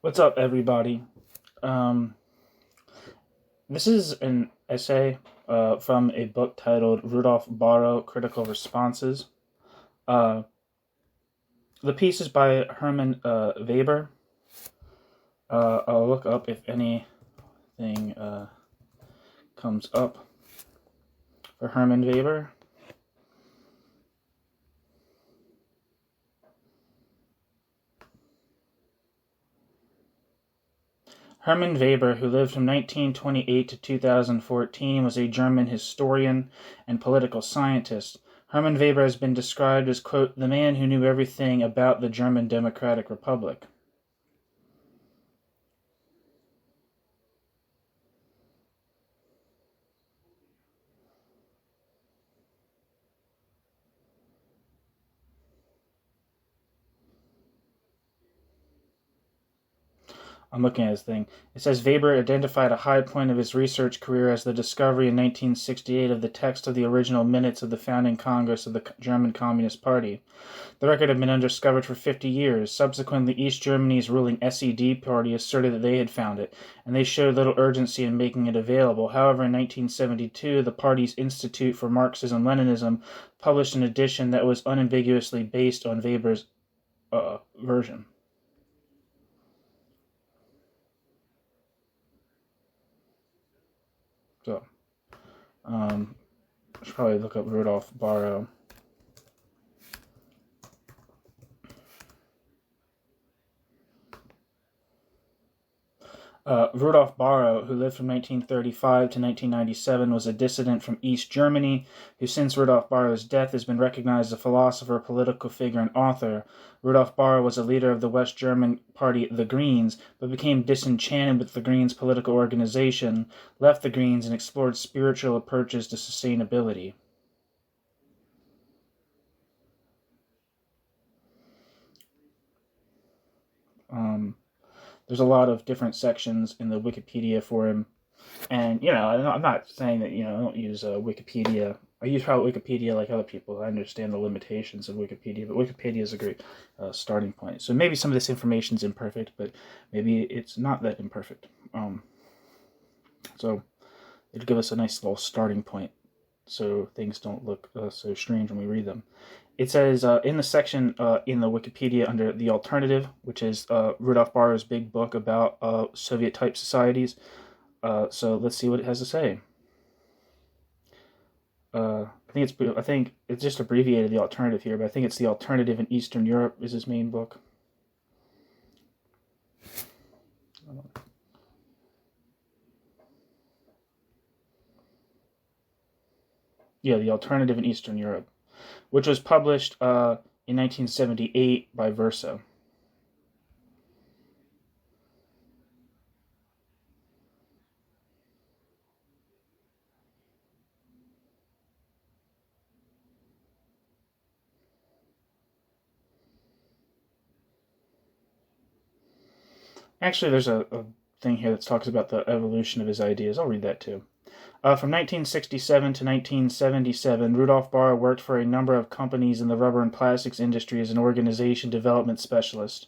What's up, everybody? Um, this is an essay from a book titled Rudolf Bahro, Critical Responses. Uh, the piece is by Hermann Weber. I'll look up if anything comes up for Hermann Weber. Hermann Weber, who lived from 1928 to 2014, was a German historian and political scientist. Hermann Weber has been described as, quote, the man who knew everything about the German Democratic Republic. I'm looking at his thing. It says Weber identified a high point of his research career as the discovery in 1968 of the text of the original minutes of the founding Congress of the German Communist Party. The record had been undiscovered for 50 years. Subsequently, East Germany's ruling SED party asserted that they had found it, and they showed little urgency in making it available. However, in 1972, the party's Institute for Marxism-Leninism published an edition that was unambiguously based on Weber's version. So, I should probably look up Rudolf Bahro. Rudolf Bahro, who lived from 1935 to 1997, was a dissident from East Germany, who since Rudolf Bahro's death has been recognized as a philosopher, political figure, and author. Rudolf Bahro was a leader of the West German party The Greens, but became disenchanted with the Greens' political organization, left the Greens, and explored spiritual approaches to sustainability. There's a lot of different sections in the Wikipedia for him. And, I'm not saying that, I don't use Wikipedia. I use probably Wikipedia like other people. I understand the limitations of Wikipedia, but Wikipedia is a great starting point. So maybe some of this information is imperfect, but maybe it's not that imperfect. So it'll give us a nice little starting point so things don't look so strange when we read them. It says in the section in the Wikipedia under the alternative, which is Rudolf Bahro's big book about Soviet-type societies. So let's see what it has to say. I think it's just abbreviated the alternative here, but I think it's the alternative in Eastern Europe is his main book. Yeah, the alternative in Eastern Europe, which was published in 1978 by Verso. Actually, there's a thing here that talks about the evolution of his ideas. I'll read that too. From 1967 to 1977, Rudolf Bahro worked for a number of companies in the rubber and plastics industry as an organization development specialist.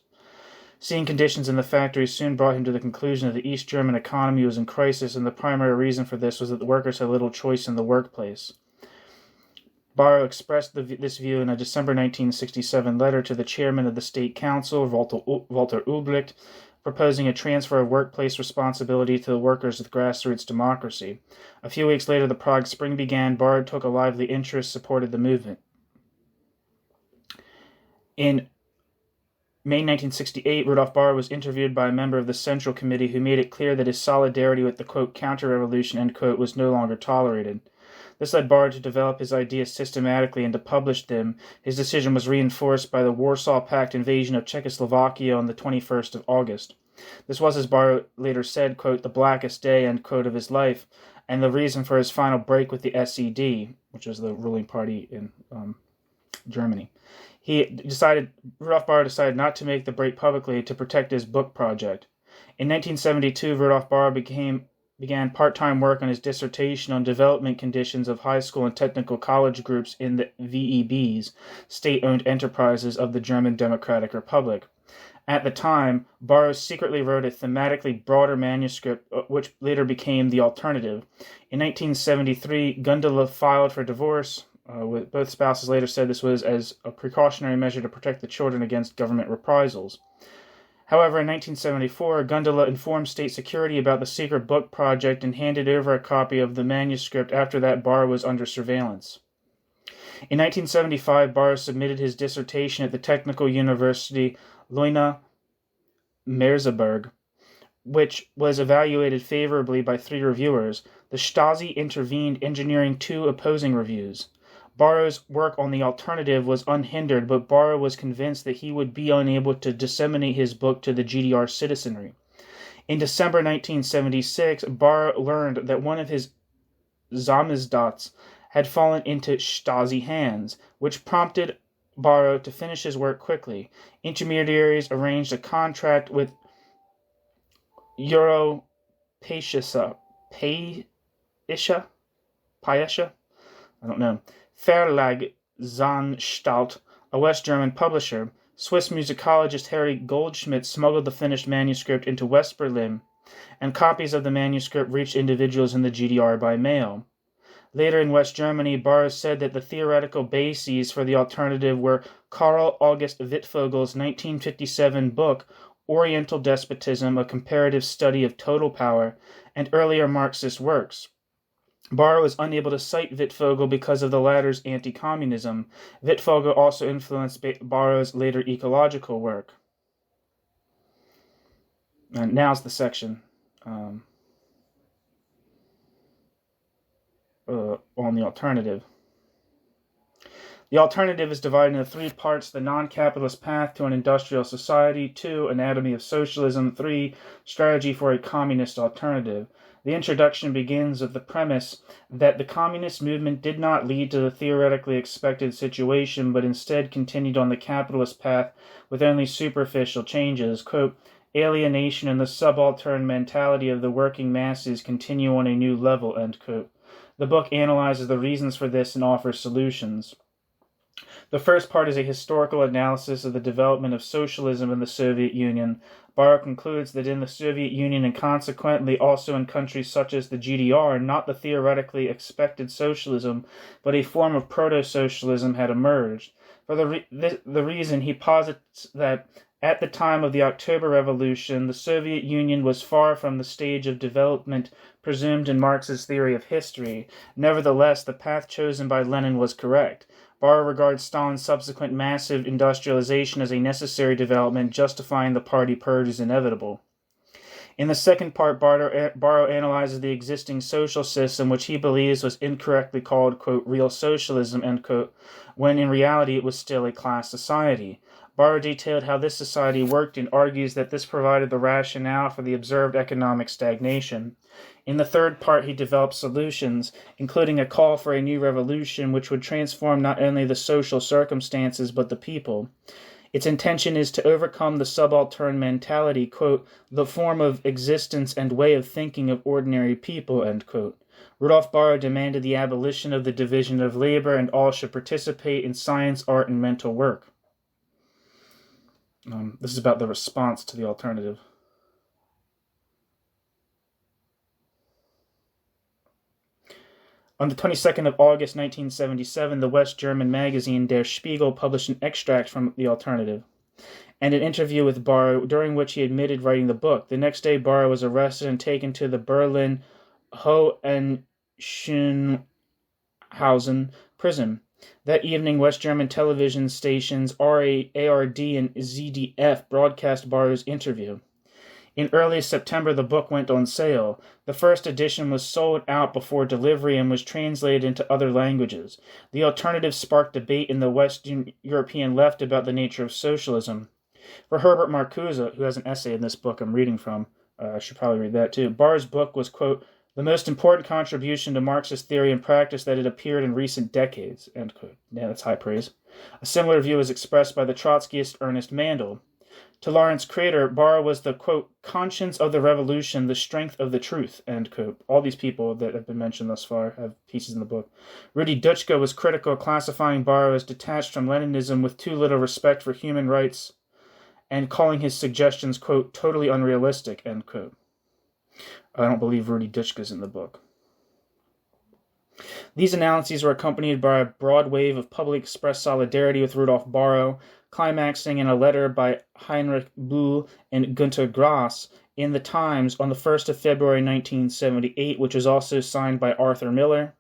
Seeing conditions in the factories soon brought him to the conclusion that the East German economy was in crisis, and the primary reason for this was that the workers had little choice in the workplace. Bahro expressed this view in a December 1967 letter to the chairman of the State Council, Walter Ulbricht, proposing a transfer of workplace responsibility to the workers with grassroots democracy. A few weeks later, the Prague Spring began. Bahro took a lively interest, supported the movement. In May 1968, Rudolf Bahro was interviewed by a member of the Central Committee who made it clear that his solidarity with the, quote, counter-revolution, end quote, was no longer tolerated. This led Bahro to develop his ideas systematically and to publish them. His decision was reinforced by the Warsaw Pact invasion of Czechoslovakia on the 21st of August. This was, as Bahro later said, quote, the blackest day, end quote, of his life, and the reason for his final break with the SED, which was the ruling party in Germany. Rudolf Bahro decided not to make the break publicly to protect his book project. In 1972, Rudolf Bahro began part-time work on his dissertation on development conditions of high school and technical college groups in the VEBs, state-owned enterprises of the German Democratic Republic. At the time, Bahro secretly wrote a thematically broader manuscript, which later became The Alternative. In 1973, Gundula filed for divorce. With both spouses later said this was as a precautionary measure to protect the children against government reprisals. However, in 1974, Gundula informed state security about the secret book project and handed over a copy of the manuscript. After that, Bahro was under surveillance. In 1975, Bahro submitted his dissertation at the Technical University Leuna Merseburg, which was evaluated favorably by 3 reviewers. The Stasi intervened, engineering 2 opposing reviews. Bahro's work on The Alternative was unhindered, but Bahro was convinced that he would be unable to disseminate his book to the GDR citizenry. In December 1976, Bahro learned that one of his Samizdats had fallen into Stasi hands, which prompted Bahro to finish his work quickly. Intermediaries arranged a contract with Euro Paisha, I don't know, Verlagsanstalt, a West German publisher. Swiss musicologist Harry Goldschmidt smuggled the finished manuscript into West Berlin, and copies of the manuscript reached individuals in the GDR by mail. Later in West Germany, Bahro said that the theoretical bases for The Alternative were Karl August Wittfogel's 1957 book, Oriental Despotism, a Comparative Study of Total Power, and earlier Marxist works. Bahro was unable to cite Wittfogel because of the latter's anti-communism. Wittfogel also influenced Bahro's later ecological work. And now's the section on The Alternative. The Alternative is divided into 3 parts: the non-capitalist path to an industrial society, 2, anatomy of socialism, 3, strategy for a communist alternative. The introduction begins with the premise that the communist movement did not lead to the theoretically expected situation, but instead continued on the capitalist path with only superficial changes. Quote, alienation and the subaltern mentality of the working masses continue on a new level, end quote. The book analyzes the reasons for this and offers solutions. The first part is a historical analysis of the development of socialism in the Soviet Union. Bahro concludes that in the Soviet Union and consequently also in countries such as the GDR, not the theoretically expected socialism, but a form of proto-socialism had emerged. For the reason, he posits that at the time of the October Revolution, the Soviet Union was far from the stage of development presumed in Marx's theory of history. Nevertheless, the path chosen by Lenin was correct. Bahro regards Stalin's subsequent massive industrialization as a necessary development, justifying the party purge as inevitable. In the second part, Bahro analyzes the existing social system, which he believes was incorrectly called, quote, real socialism, end quote, when in reality it was still a class society. Bahro detailed how this society worked and argues that this provided the rationale for the observed economic stagnation. In the third part, he develops solutions, including a call for a new revolution which would transform not only the social circumstances but the people. Its intention is to overcome the subaltern mentality, quote, the form of existence and way of thinking of ordinary people, end quote. Rudolf Bahro demanded the abolition of the division of labor, and all should participate in science, art, and mental work. This is about the response to The Alternative. On the 22nd of August 1977, the West German magazine Der Spiegel published an extract from The Alternative and an interview with Bahro, during which he admitted writing the book. The next day, Bahro was arrested and taken to the Berlin Hohenschönhausen prison. That evening, West German television stations ARD and ZDF broadcast Bahro's interview. In early September, the book went on sale. The first edition was sold out before delivery and was translated into other languages. The Alternative sparked debate in the Western European left about the nature of socialism. For Herbert Marcuse, who has an essay in this book I'm reading from, I should probably read that too, Bahro's book was, quote, the most important contribution to Marxist theory and practice that had appeared in recent decades, end quote. Yeah, that's high praise. A similar view is expressed by the Trotskyist Ernest Mandel. To Lawrence Crater, Bahro was the, quote, conscience of the revolution, the strength of the truth, end quote. All these people that have been mentioned thus far have pieces in the book. Rudy Dutschke was critical, classifying Bahro as detached from Leninism with too little respect for human rights and calling his suggestions, quote, totally unrealistic, end quote. I don't believe Rudy Dutschke's in the book. These analyses were accompanied by a broad wave of publicly expressed solidarity with Rudolf Bahro, climaxing in a letter by Heinrich Böll and Günter Grass in the Times on the 1st of February 1978, which was also signed by Arthur Miller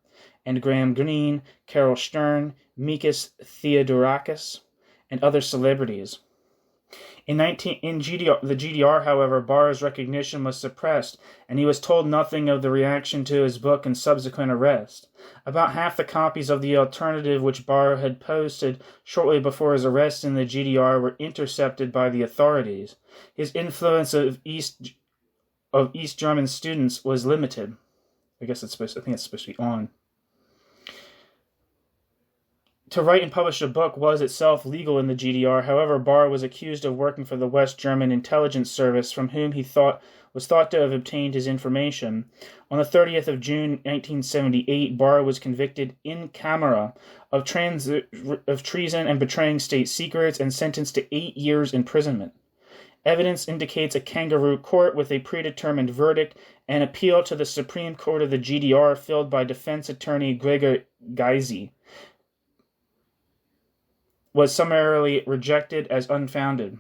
and Graham Greene, Carol Stern, Mikis Theodorakis, and other celebrities. In the GDR, however, Bahro's recognition was suppressed, and he was told nothing of the reaction to his book and subsequent arrest. About half the copies of the alternative which Bahro had posted shortly before his arrest in the GDR were intercepted by the authorities. His influence of East German students was limited. I think it's supposed to be on. To write and publish a book was itself legal in the GDR. However, Bahro was accused of working for the West German intelligence service, from whom he was thought to have obtained his information. On the 30th of June 1978, Bahro was convicted in camera of treason and betraying state secrets and sentenced to 8 years imprisonment. Evidence indicates a kangaroo court with a predetermined verdict. An appeal to the Supreme Court of the GDR, filled by defense attorney Gregor Gysi, was summarily rejected as unfounded.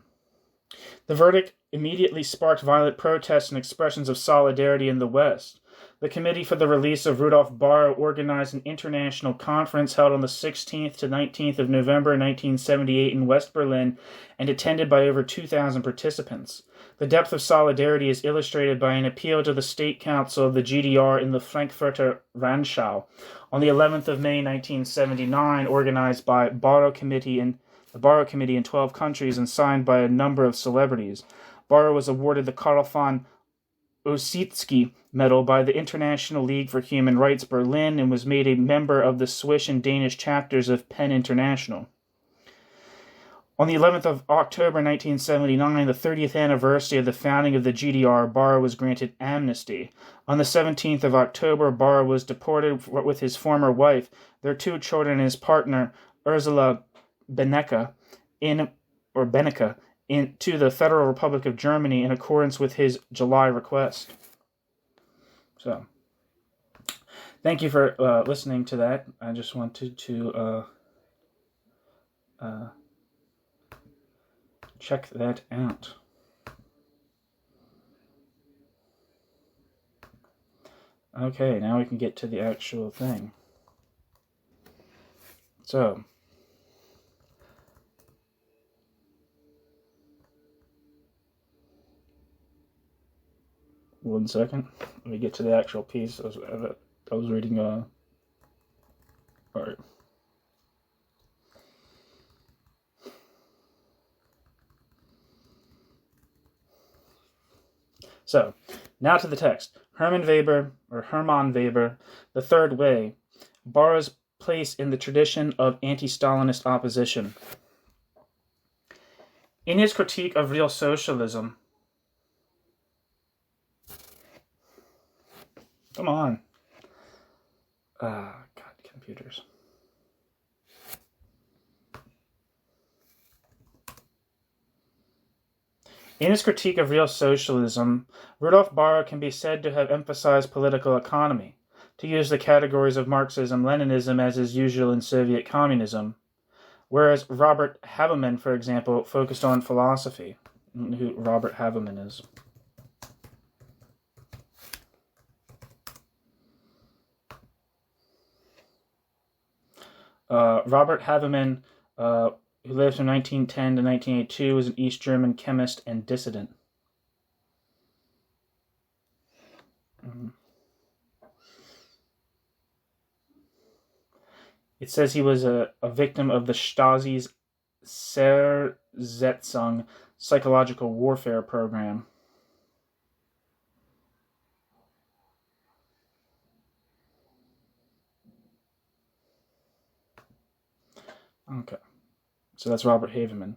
The verdict immediately sparked violent protests and expressions of solidarity in the West. The Committee for the Release of Rudolf Bahro organized an international conference held on the 16th to 19th of November 1978 in West Berlin and attended by over 2,000 participants. The depth of solidarity is illustrated by an appeal to the State Council of the GDR in the Frankfurter Rundschau on the 11th of May 1979, organized by the Bahro Committee in 12 countries and signed by a number of celebrities. Bahro was awarded the Karl von Ossietzky Medal by the International League for Human Rights Berlin and was made a member of the Swiss and Danish chapters of PEN International. On the 11th of October 1979, the 30th anniversary of the founding of the GDR, Bahro was granted amnesty. On the 17th of October, Bahro was deported with his former wife, their 2 children, and his partner, Ursula Benecke, to the Federal Republic of Germany in accordance with his July request. So, thank you for listening to that. I just wanted to check that out. Okay, now we can get to the actual thing. So, one second. Let me get to the actual piece. I was reading. All right. So, now to the text. Hermann Weber, The Third Way, Bahro's place in the tradition of anti-Stalinist opposition. In his critique of real socialism, come on. God, computers. In his critique of real socialism, Rudolf Bahro can be said to have emphasized political economy, to use the categories of Marxism-Leninism as is usual in Soviet communism, whereas Robert Havemann, for example, focused on philosophy. Who Robert Havemann is. Robert Havemann, who lived from 1910 to 1982, was an East German chemist and dissident. It says he was a victim of the Stasi's Zersetzung psychological warfare program. Okay. So that's Robert Havemann.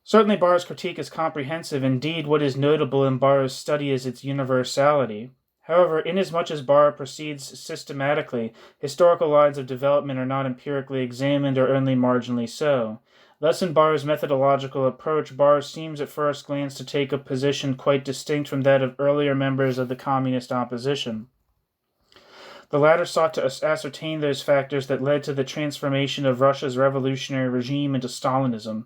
Certainly Bahro's critique is comprehensive. Indeed, what is notable in Bahro's study is its universality. However, inasmuch as Bahro proceeds systematically, historical lines of development are not empirically examined or only marginally so. Thus, in Bahro's methodological approach, Bahro seems at first glance to take a position quite distinct from that of earlier members of the communist opposition. The latter sought to ascertain those factors that led to the transformation of Russia's revolutionary regime into Stalinism.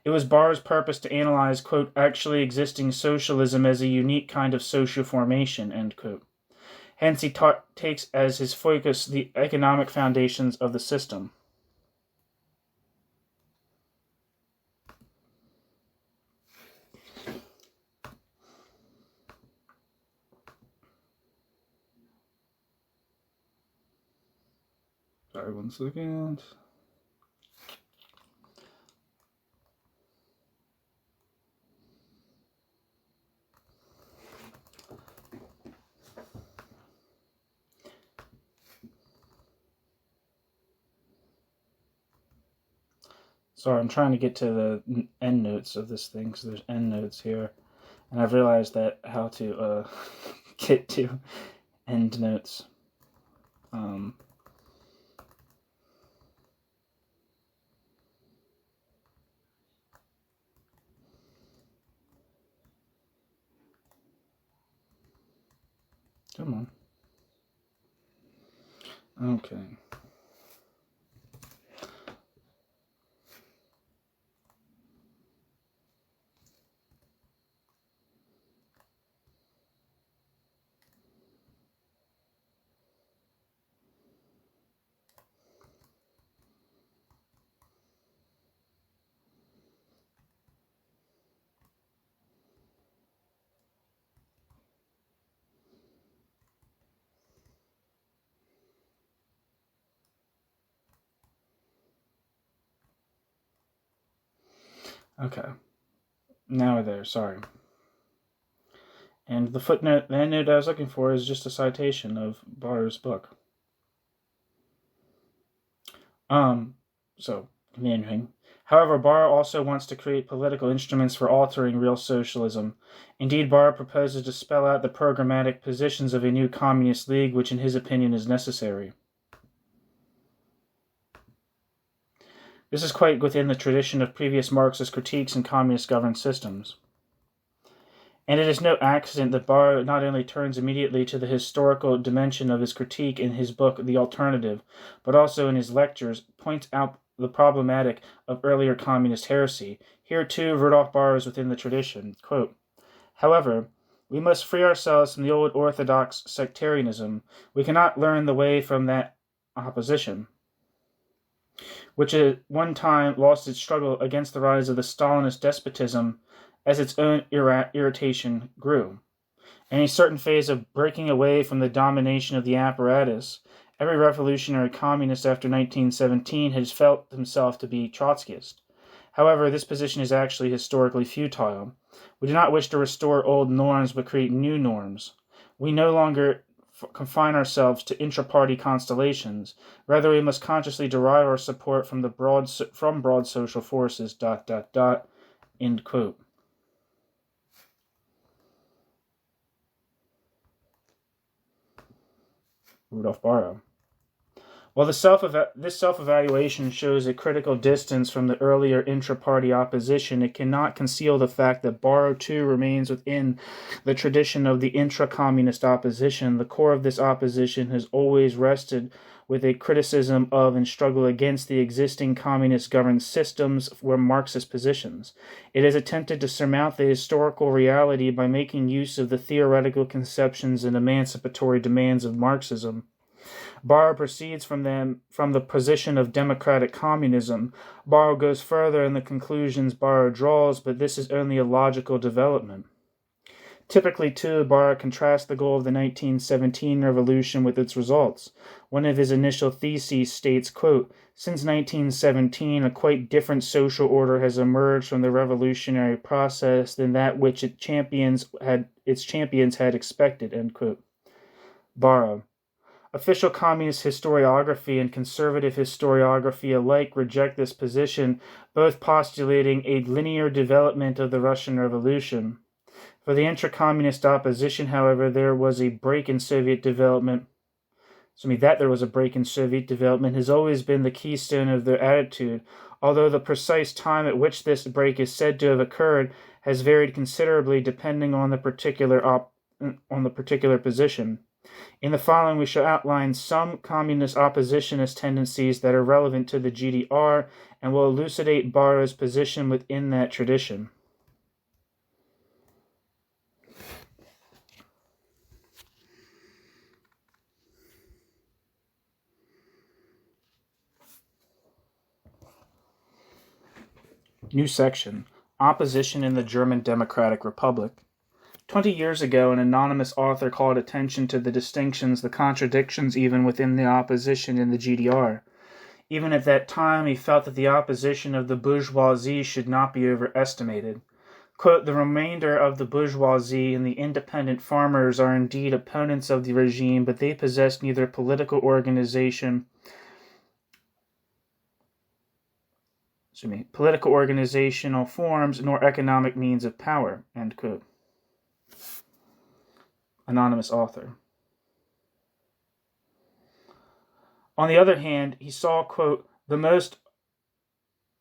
It was Bahro's purpose to analyze, quote, actually existing socialism as a unique kind of social formation, end quote. Hence, he takes as his focus the economic foundations of the system. Sorry, 1 second. Sorry, I'm trying to get to the end notes of this thing, because there's end notes here. And I've realized that how to get to end notes. Come on. Okay. Okay. Now we're there, sorry. And the footnote, the endnote I was looking for is just a citation of Bahro's book. So, continuing. However, Bahro also wants to create political instruments for altering real socialism. Indeed, Bahro proposes to spell out the programmatic positions of a new communist league, which in his opinion is necessary. This is quite within the tradition of previous Marxist critiques in communist-governed systems. And it is no accident that Bahro not only turns immediately to the historical dimension of his critique in his book The Alternative, but also in his lectures points out the problematic of earlier communist heresy. Here, too, Rudolf Bahro is within the tradition. Quote, however, we must free ourselves from the old orthodox sectarianism. We cannot learn the way from that opposition, which at one time lost its struggle against the rise of the Stalinist despotism as its own irritation grew. In a certain phase of breaking away from the domination of the apparatus, every revolutionary communist after 1917 has felt himself to be Trotskyist. However, this position is actually historically futile. We do not wish to restore old norms but create new norms. We no longer confine ourselves to intra-party constellations. Rather, we must consciously derive our support from broad social forces, ... End quote. Rudolf Bahro. While this self-evaluation shows a critical distance from the earlier intra-party opposition, it cannot conceal the fact that Bahro too remains within the tradition of the intra-communist opposition. The core of this opposition has always rested with a criticism of and struggle against the existing communist-governed systems were Marxist positions. It has attempted to surmount the historical reality by making use of the theoretical conceptions and emancipatory demands of Marxism. Bahro proceeds from the position of democratic communism. Bahro goes further in the conclusions Bahro draws, but this is only a logical development. Typically, too, Bahro contrasts the goal of the 1917 revolution with its results. One of his initial theses states, quote, since 1917, a quite different social order has emerged from the revolutionary process than that which its champions had expected, end quote. Bahro. Official communist historiography and conservative historiography alike reject this position, both postulating a linear development of the Russian Revolution. For the intra-communist opposition, however, there was a break in Soviet development. Has always been the keystone of their attitude, although the precise time at which this break is said to have occurred has varied considerably depending on the particular position. In the following, we shall outline some communist oppositionist tendencies that are relevant to the GDR and will elucidate Bahro's position within that tradition. New section, Opposition in the German Democratic Republic. 20 years ago, an anonymous author called attention to the distinctions, the contradictions even within the opposition in the GDR. Even at that time, he felt that the opposition of the bourgeoisie should not be overestimated. Quote, the remainder of the bourgeoisie and the independent farmers are indeed opponents of the regime, but they possess neither political organizational forms nor economic means of power, end quote. Anonymous author. On the other hand, he saw, quote, the most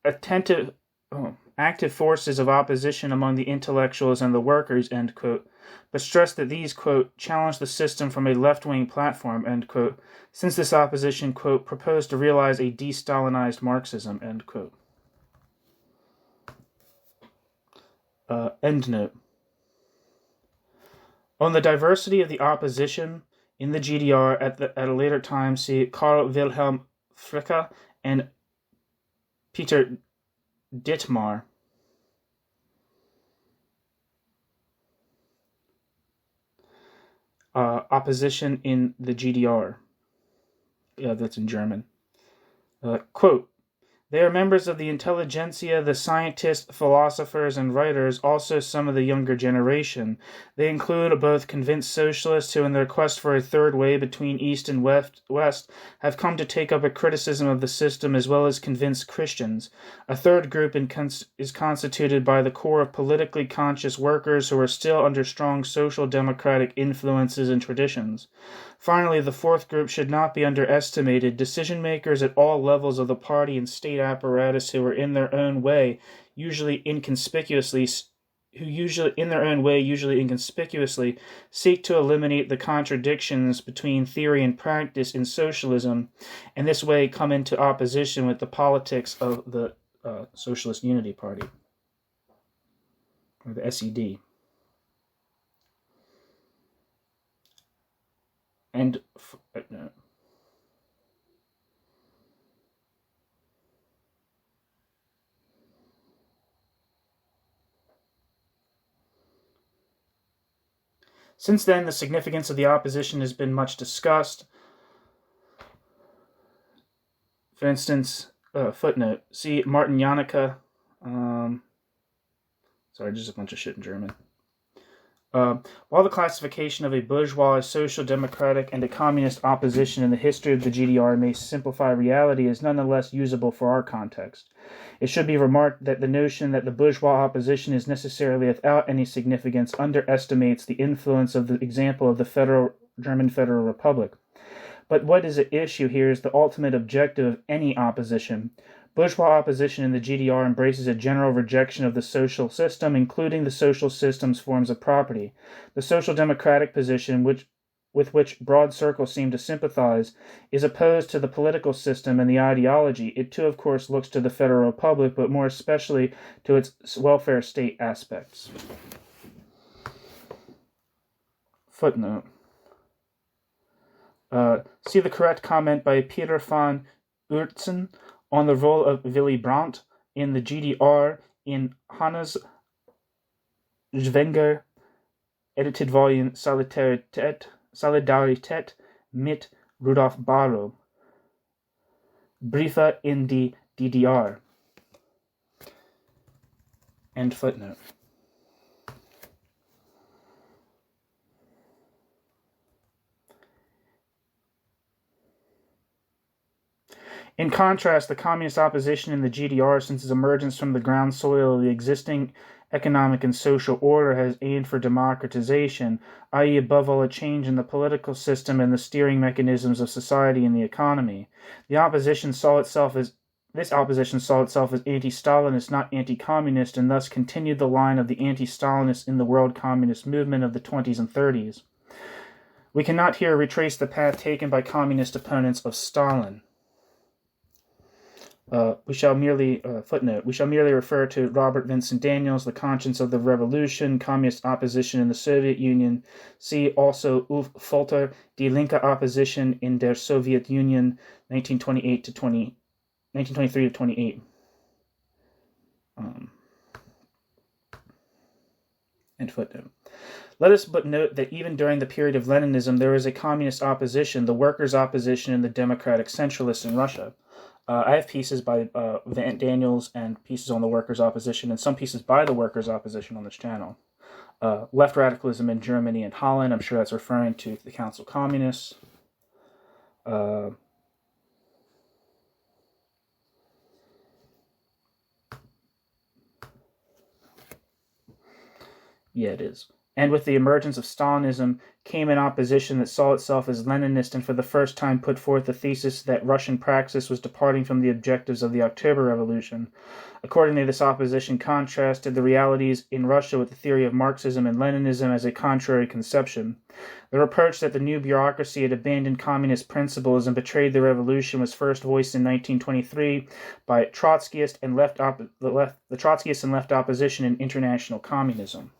active forces of opposition among the intellectuals and the workers, end quote, but stressed that these, quote, challenged the system from a left-wing platform, end quote, since this opposition, quote, proposed to realize a de-Stalinized Marxism, end quote. End note. On the diversity of the opposition in the GDR at a later time, see Karl Wilhelm Fricke and Peter Dittmar. Opposition in the GDR. Yeah, that's in German. Quote, they are members of the intelligentsia, the scientists, philosophers, and writers, also some of the younger generation. They include both convinced socialists who, in their quest for a third way between East and West, have come to take up a criticism of the system, as well as convinced Christians. A third group is constituted by the core of politically conscious workers who are still under strong social democratic influences and traditions. Finally, the fourth group should not be underestimated. Decision-makers at all levels of the party and state apparatus who are in their own way, usually inconspicuously, seek to eliminate the contradictions between theory and practice in socialism, and this way come into opposition with the politics of the Socialist Unity Party, or the SED. And since then, the significance of the opposition has been much discussed. For instance, footnote, see Martin Janneke. Sorry, just a bunch of shit in German. While the classification of a bourgeois, a social democratic, and a communist opposition in the history of the GDR may simplify reality, is nonetheless usable for our context. It should be remarked that the notion that the bourgeois opposition is necessarily without any significance underestimates the influence of the example of the German Federal Republic. But what is at issue here is the ultimate objective of any opposition. Bourgeois opposition in the GDR embraces a general rejection of the social system, including the social system's forms of property. The social democratic position, with which broad circles seem to sympathize, is opposed to the political system and the ideology. It too, of course, looks to the Federal Republic, but more especially to its welfare state aspects. Footnote. See the correct comment by Peter van Oortzen on the role of Willy Brandt in the GDR in Hannes Zwenger, edited volume Solidarität mit Rudolf Bahro. Briefe in die DDR. End footnote. In contrast, the communist opposition in the GDR, since its emergence from the ground soil of the existing economic and social order, has aimed for democratization, i.e., above all, a change in the political system and the steering mechanisms of society and the economy. This opposition saw itself as anti-Stalinist, not anti-communist, and thus continued the line of the anti-Stalinists in the world communist movement of the 20s and 30s. We cannot here retrace the path taken by communist opponents of Stalin. We shall merely refer to Robert Vincent Daniels, The Conscience of the Revolution, Communist Opposition in the Soviet Union. See also Ulf Folter, Die Linke Opposition in der Soviet Union, 1923 to 28. End footnote. Let us but note that even during the period of Leninism, there was a communist opposition, the workers' opposition, and the democratic centralists in Russia. I have pieces by Daniels and pieces on the workers' opposition, and some pieces by the workers' opposition on this channel. Left radicalism in Germany and Holland, I'm sure that's referring to the Council Communists. Yeah, it is. And with the emergence of Stalinism came an opposition that saw itself as Leninist and for the first time put forth the thesis that Russian praxis was departing from the objectives of the October Revolution. Accordingly, this opposition contrasted the realities in Russia with the theory of Marxism and Leninism as a contrary conception. The reproach that the new bureaucracy had abandoned communist principles and betrayed the revolution was first voiced in 1923 by Trotskyist and left opposition in International Communism.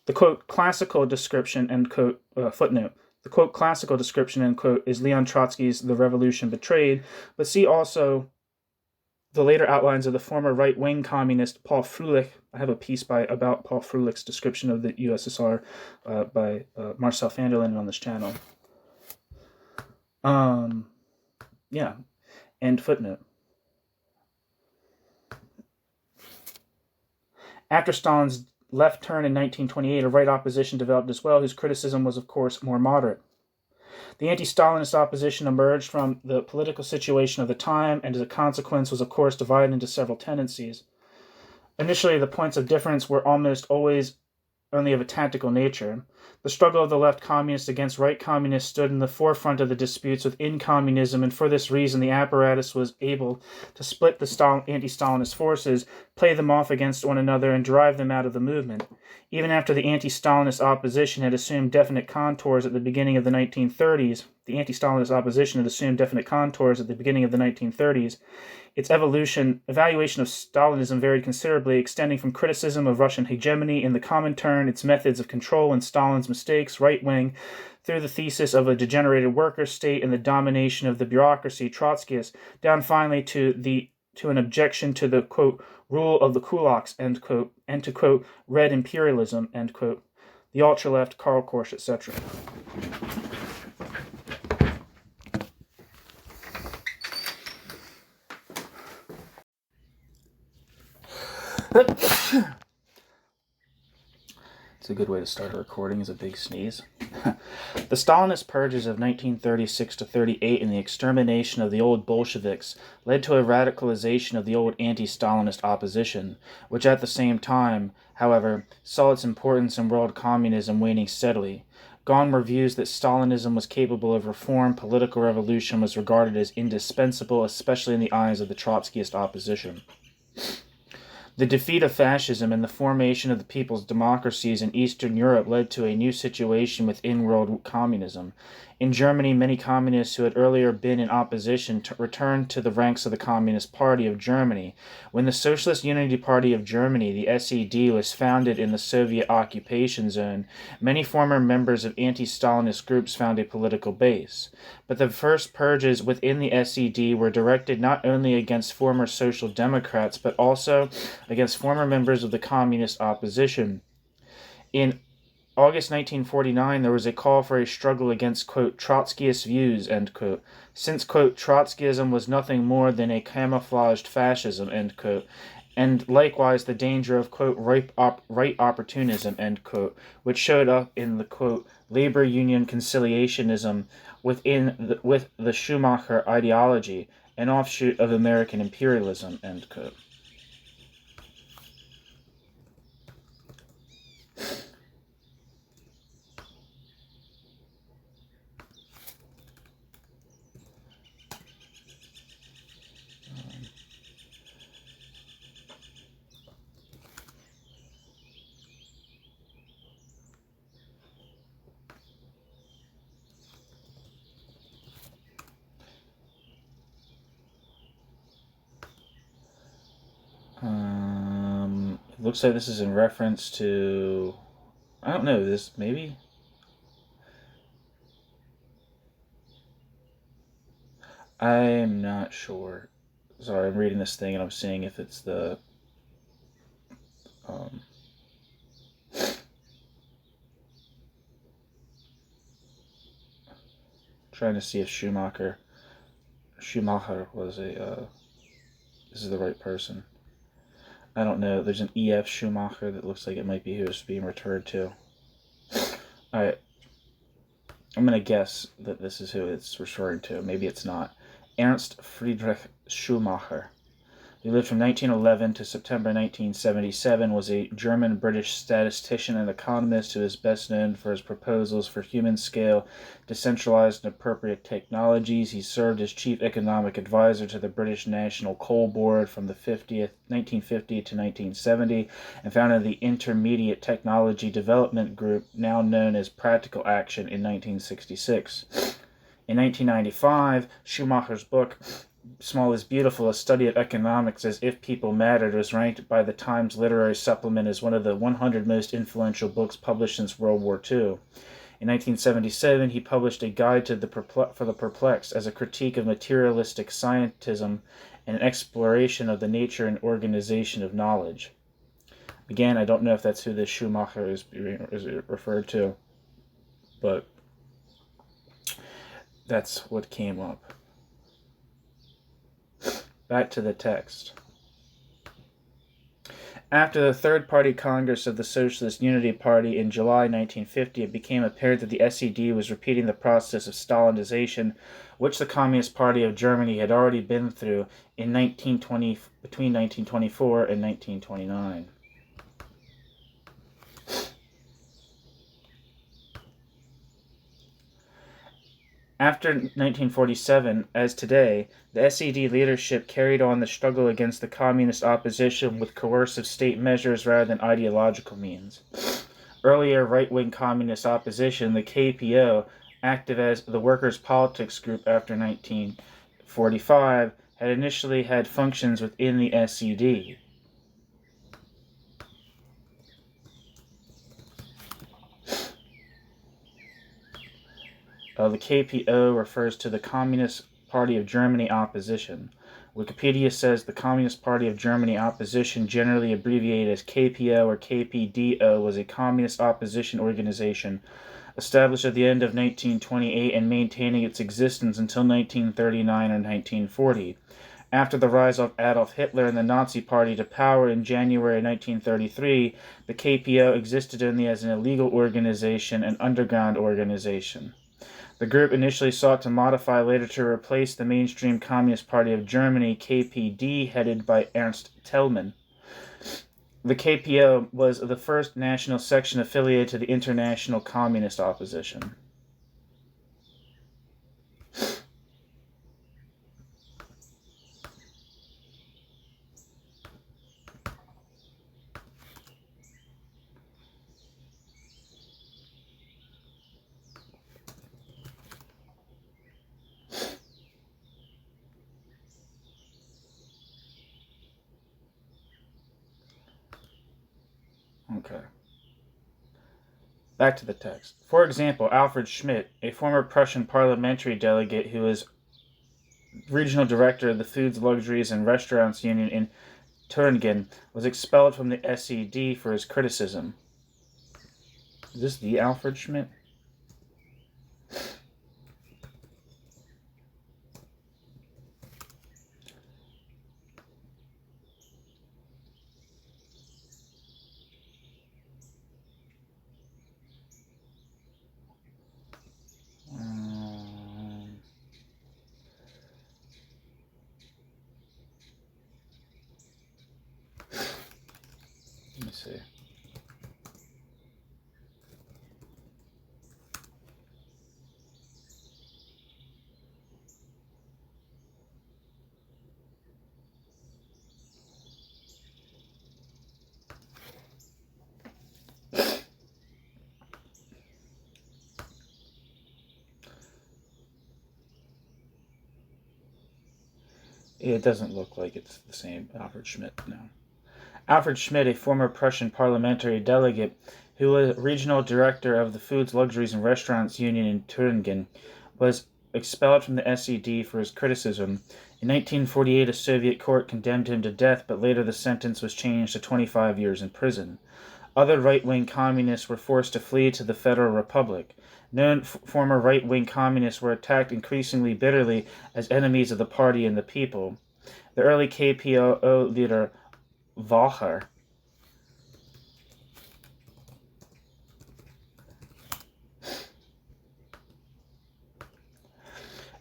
The quote classical description, end quote, footnote. The quote classical description, end quote, is Leon Trotsky's The Revolution Betrayed, but see also the later outlines of the former right-wing communist Paul Froelich. I have a piece about Paul Froelich's description of the USSR by Marcel van der Linden on this channel. End footnote. After Stalin's left turn in 1928, a right opposition developed as well, whose criticism was, of course, more moderate. The anti-Stalinist opposition emerged from the political situation of the time, and as a consequence was, of course, divided into several tendencies. Initially, the points of difference were almost always only of a tactical nature. The struggle of the left communists against right communists stood in the forefront of the disputes within communism, and for this reason the apparatus was able to split the anti-Stalinist forces, play them off against one another, and drive them out of the movement. Even after the anti-Stalinist opposition had assumed definite contours at the beginning of the 1930s, its evaluation of Stalinism varied considerably, extending from criticism of Russian hegemony in the Comintern, its methods of control and Stalin's mistakes, right-wing, through the thesis of a degenerated worker state and the domination of the bureaucracy, Trotskyist, down finally to an objection to the, quote, rule of the kulaks, end quote, and to, quote, red imperialism, end quote, the ultra-left, Karl Korsch, etc. It's a good way to start a recording, is a big sneeze. The Stalinist purges of 1936 to 38 and the extermination of the old Bolsheviks led to a radicalization of the old anti-Stalinist opposition, which at the same time, however, saw its importance in world communism waning steadily. Gone were views that Stalinism was capable of reform, political revolution was regarded as indispensable, especially in the eyes of the Trotskyist opposition. The defeat of fascism and the formation of the people's democracies in Eastern Europe led to a new situation within world communism. In Germany, many communists who had earlier been in opposition returned to the ranks of the Communist Party of Germany. When the Socialist Unity Party of Germany, the SED, was founded in the Soviet occupation zone, many former members of anti-Stalinist groups found a political base. But the first purges within the SED were directed not only against former Social Democrats, but also against former members of the communist opposition. In August 1949, there was a call for a struggle against, quote, Trotskyist views, end quote, since, quote, Trotskyism was nothing more than a camouflaged fascism, end quote, and likewise the danger of, quote, right opportunism, end quote, which showed up in the, quote, labor union conciliationism with the Schumacher ideology, an offshoot of American imperialism, end quote. It looks like this is in reference to, I don't know, this maybe? I'm not sure. Sorry, I'm reading this thing and I'm seeing if it's the, um, trying to see if Schumacher was this is the right person. I don't know. There's an E.F. Schumacher that looks like it might be who it's being referred to. Alright. I'm going to guess that this is who it's referring to. Maybe it's not. Ernst Friedrich Schumacher, who lived from 1911 to September 1977, was a German-British statistician and economist who is best known for his proposals for human-scale, decentralized and appropriate technologies. He served as chief economic advisor to the British National Coal Board from the 1950 to 1970 and founded the Intermediate Technology Development Group, now known as Practical Action, in 1966. In 1995, Schumacher's book, Small is Beautiful, A Study of Economics as If People Mattered, was ranked by the Times Literary Supplement as one of the 100 most influential books published since World War II. In 1977, he published a guide for the perplexed as a critique of materialistic scientism and an exploration of the nature and organization of knowledge. Again, I don't know if that's who this Schumacher is referred to, but that's what came up. Back to the text. After the Third Party Congress of the Socialist Unity Party in July 1950, it became apparent that the SED was repeating the process of Stalinization, which the Communist Party of Germany had already been through between 1924 and 1929. After 1947, as today, the SED leadership carried on the struggle against the communist opposition with coercive state measures rather than ideological means. Earlier right-wing communist opposition, the KPO, active as the Workers' Politics Group after 1945, had initially had functions within the SED. The KPO refers to the Communist Party of Germany opposition. Wikipedia says the Communist Party of Germany opposition, generally abbreviated as KPO or KPDO, was a communist opposition organization established at the end of 1928 and maintaining its existence until 1939 or 1940. After the rise of Adolf Hitler and the Nazi Party to power in January 1933, the KPO existed only as an illegal organization, an underground organization. The group initially sought to modify, later to replace the mainstream Communist Party of Germany, KPD, headed by Ernst Thälmann. The KPO was the first national section affiliated to the international communist opposition. Okay. Back to the text. For example, Alfred Schmidt, a former Prussian parliamentary delegate who was regional director of the Foods, Luxuries, and Restaurants Union in Thuringen, was expelled from the SED for his criticism. Is this the Alfred Schmidt? It doesn't look like it's the same Alfred Schmidt, no. Alfred Schmidt, a former Prussian parliamentary delegate who was regional director of the Foods, Luxuries, and Restaurants Union in Thuringen, was expelled from the SED for his criticism. In 1948, a Soviet court condemned him to death, but later the sentence was changed to 25 years in prison. Other right-wing communists were forced to flee to the Federal Republic. Known former right-wing communists were attacked increasingly bitterly as enemies of the party and the people. The early KPO leader, Bahro,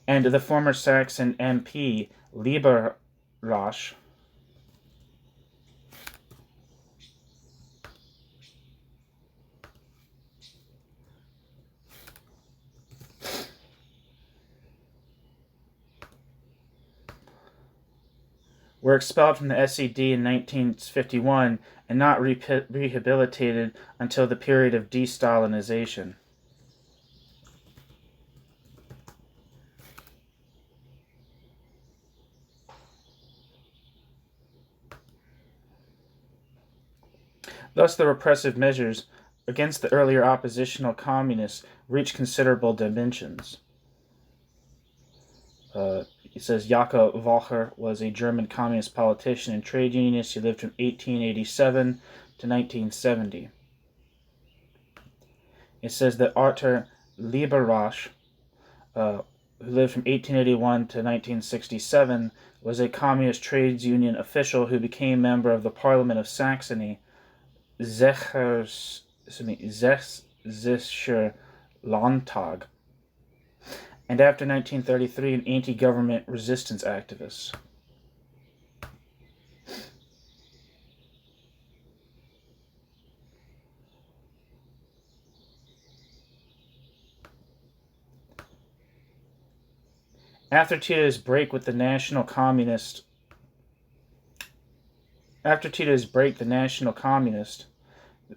and the former Saxon MP, Lieberrasch, were expelled from the SED in 1951 and not rehabilitated until the period of de-Stalinization. Thus, the repressive measures against the earlier oppositional communists reached considerable dimensions. It says Jakob Walcher was a German communist politician and trade unionist. He lived from 1887 to 1970. It says that Arthur Lieberrasch, who lived from 1881 to 1967, was a communist trades union official who became member of the Parliament of Saxony, Sächsischer Landtag, and after 1933 an anti-government resistance activist. After Tito's break, the National Communist,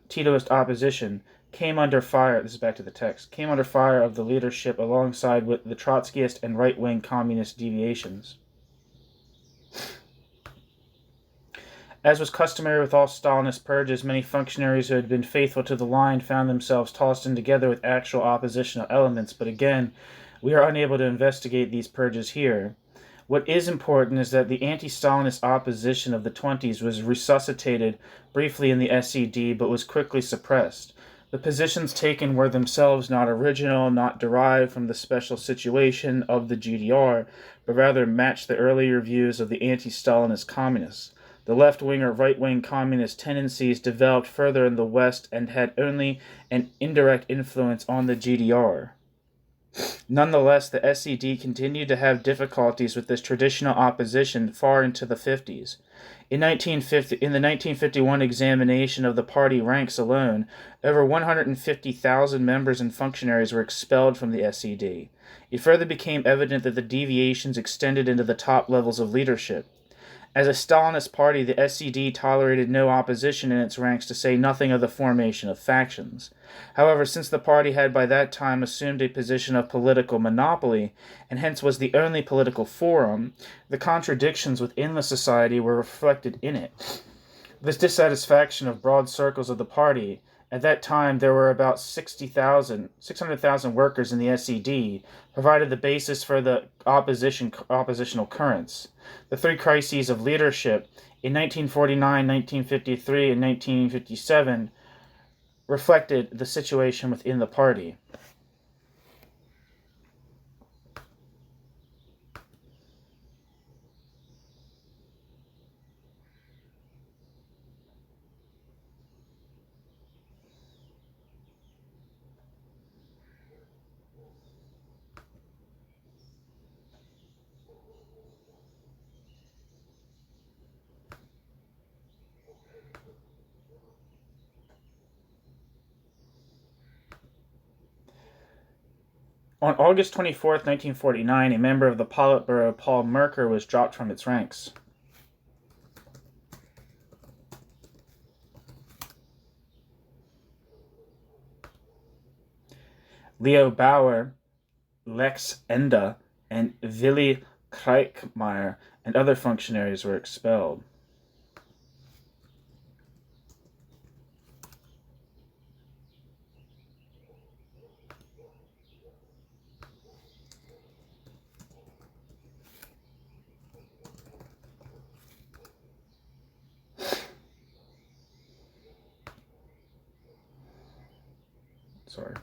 Titoist opposition came under fire. This is back to the text. Came under fire of the leadership alongside with the Trotskyist and right-wing communist deviations. As was customary with all Stalinist purges, many functionaries who had been faithful to the line found themselves tossed in together with actual oppositional elements. But again, we are unable to investigate these purges here. What is important is that the anti-Stalinist opposition of the 20s was resuscitated briefly in the SED, but was quickly suppressed. The positions taken were themselves not original, not derived from the special situation of the GDR, but rather matched the earlier views of the anti-Stalinist communists. The left-wing or right-wing communist tendencies developed further in the West and had only an indirect influence on the GDR. Nonetheless, the SED continued to have difficulties with this traditional opposition far into the 50s. In the 1951 examination of the party ranks alone, over 150,000 members and functionaries were expelled from the SED. It further became evident that the deviations extended into the top levels of leadership. As a Stalinist party, the SED tolerated no opposition in its ranks, to say nothing of the formation of factions. However, since the party had by that time assumed a position of political monopoly, and hence was the only political forum, the contradictions within the society were reflected in it. This dissatisfaction of broad circles of the party, at that time there were about 600,000 workers in the SED, provided the basis for the oppositional currents. The three crises of leadership in 1949, 1953, and 1957 reflected the situation within the party. On August 24, 1949, a member of the Politburo, Paul Merker, was dropped from its ranks. Leo Bauer, Lex Enda, and Willy Kreichmeyer, and other functionaries were expelled. Sorry.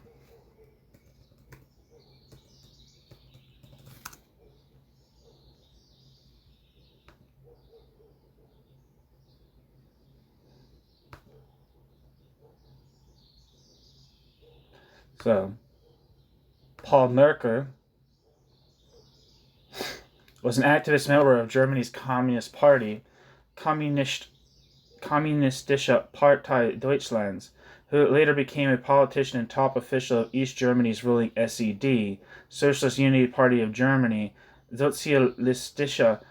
So, Paul Merker was an activist member of Germany's Communist Party, Kommunistische Partei Deutschlands, who later became a politician and top official of East Germany's ruling SED, Socialist Unity Party of Germany, Sozialistische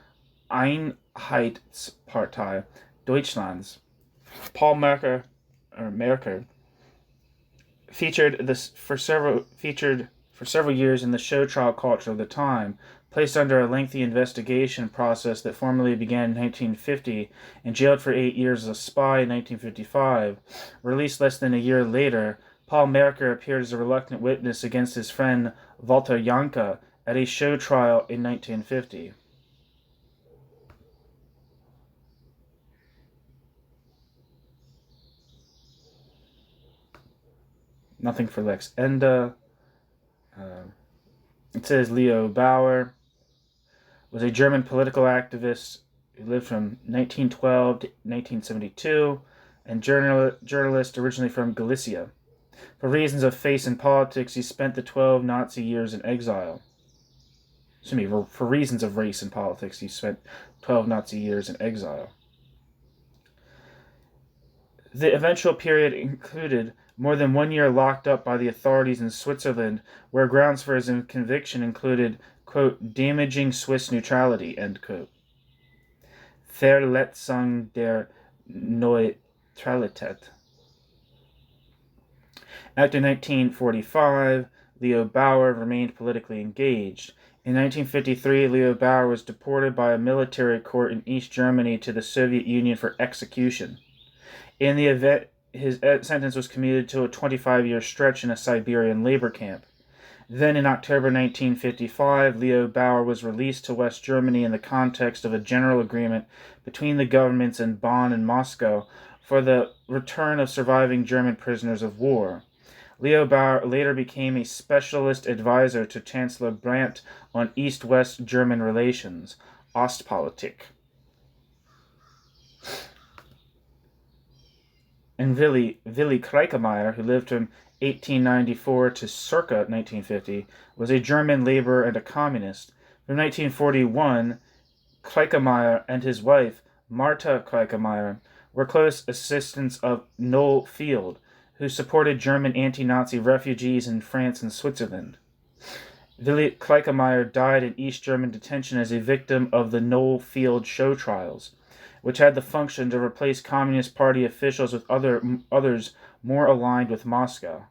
Einheitspartei Deutschlands. Paul Merker featured for several years in the show trial culture of the time, placed under a lengthy investigation process that formally began in 1950, and jailed for 8 years as a spy in 1955. Released less than a year later, Paul Merker appeared as a reluctant witness against his friend Walter Janka at a show trial in 1950. Nothing for Lex Enda. It says Leo Bauer was a German political activist who lived from 1912 to 1972 and journalist originally from Galicia. For reasons of faith and politics, he spent the 12 Nazi years in exile. For reasons of race and politics, he spent 12 Nazi years in exile. The eventual period included more than 1 year locked up by the authorities in Switzerland, where grounds for his conviction included, quote, damaging Swiss neutrality, end quote. Verletzung der Neutralität. After 1945, Leo Bauer remained politically engaged. In 1953, Leo Bauer was deported by a military court in East Germany to the Soviet Union for execution. In the event, his sentence was commuted to a 25-year stretch in a Siberian labor camp. Then, in October 1955, Leo Bauer was released to West Germany in the context of a general agreement between the governments in Bonn and Moscow for the return of surviving German prisoners of war. Leo Bauer later became a specialist advisor to Chancellor Brandt on East-West German relations, Ostpolitik. And Willy Kreichmeyer, who lived from 1894 to circa 1950, was a German laborer and a communist. From 1941, Kreichmeyer and his wife, Martha Kreichmeyer, were close assistants of Noel Field, who supported German anti-Nazi refugees in France and Switzerland. Willy Kreichmeyer died in East German detention as a victim of the Noel Field show trials, which had the function to replace Communist Party officials with others more aligned with Moscow.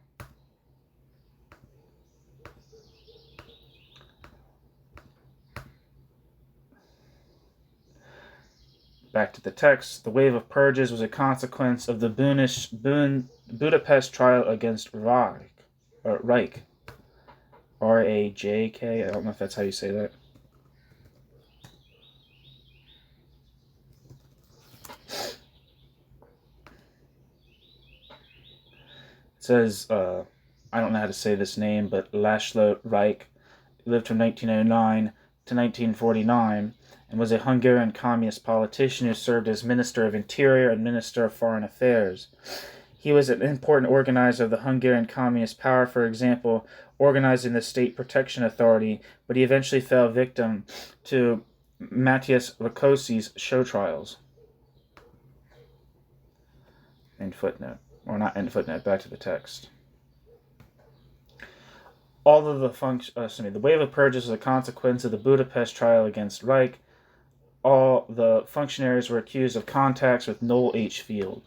Back to the text. The wave of purges was a consequence of the Budapest trial against Reich. R-A-J-K. I don't know if that's how you say that. It says, I don't know how to say this name, but László Reich lived from 1909 to 1949 and was a Hungarian communist politician who served as Minister of Interior and Minister of Foreign Affairs. He was an important organizer of the Hungarian Communist Power, for example, organizing the State Protection Authority, but he eventually fell victim to Matthias Rákosi's show trials. End footnote. Or not end footnote, back to the text. All of the wave of purges was a consequence of the Budapest trial against Reich. All the functionaries were accused of contacts with Noel H. Field.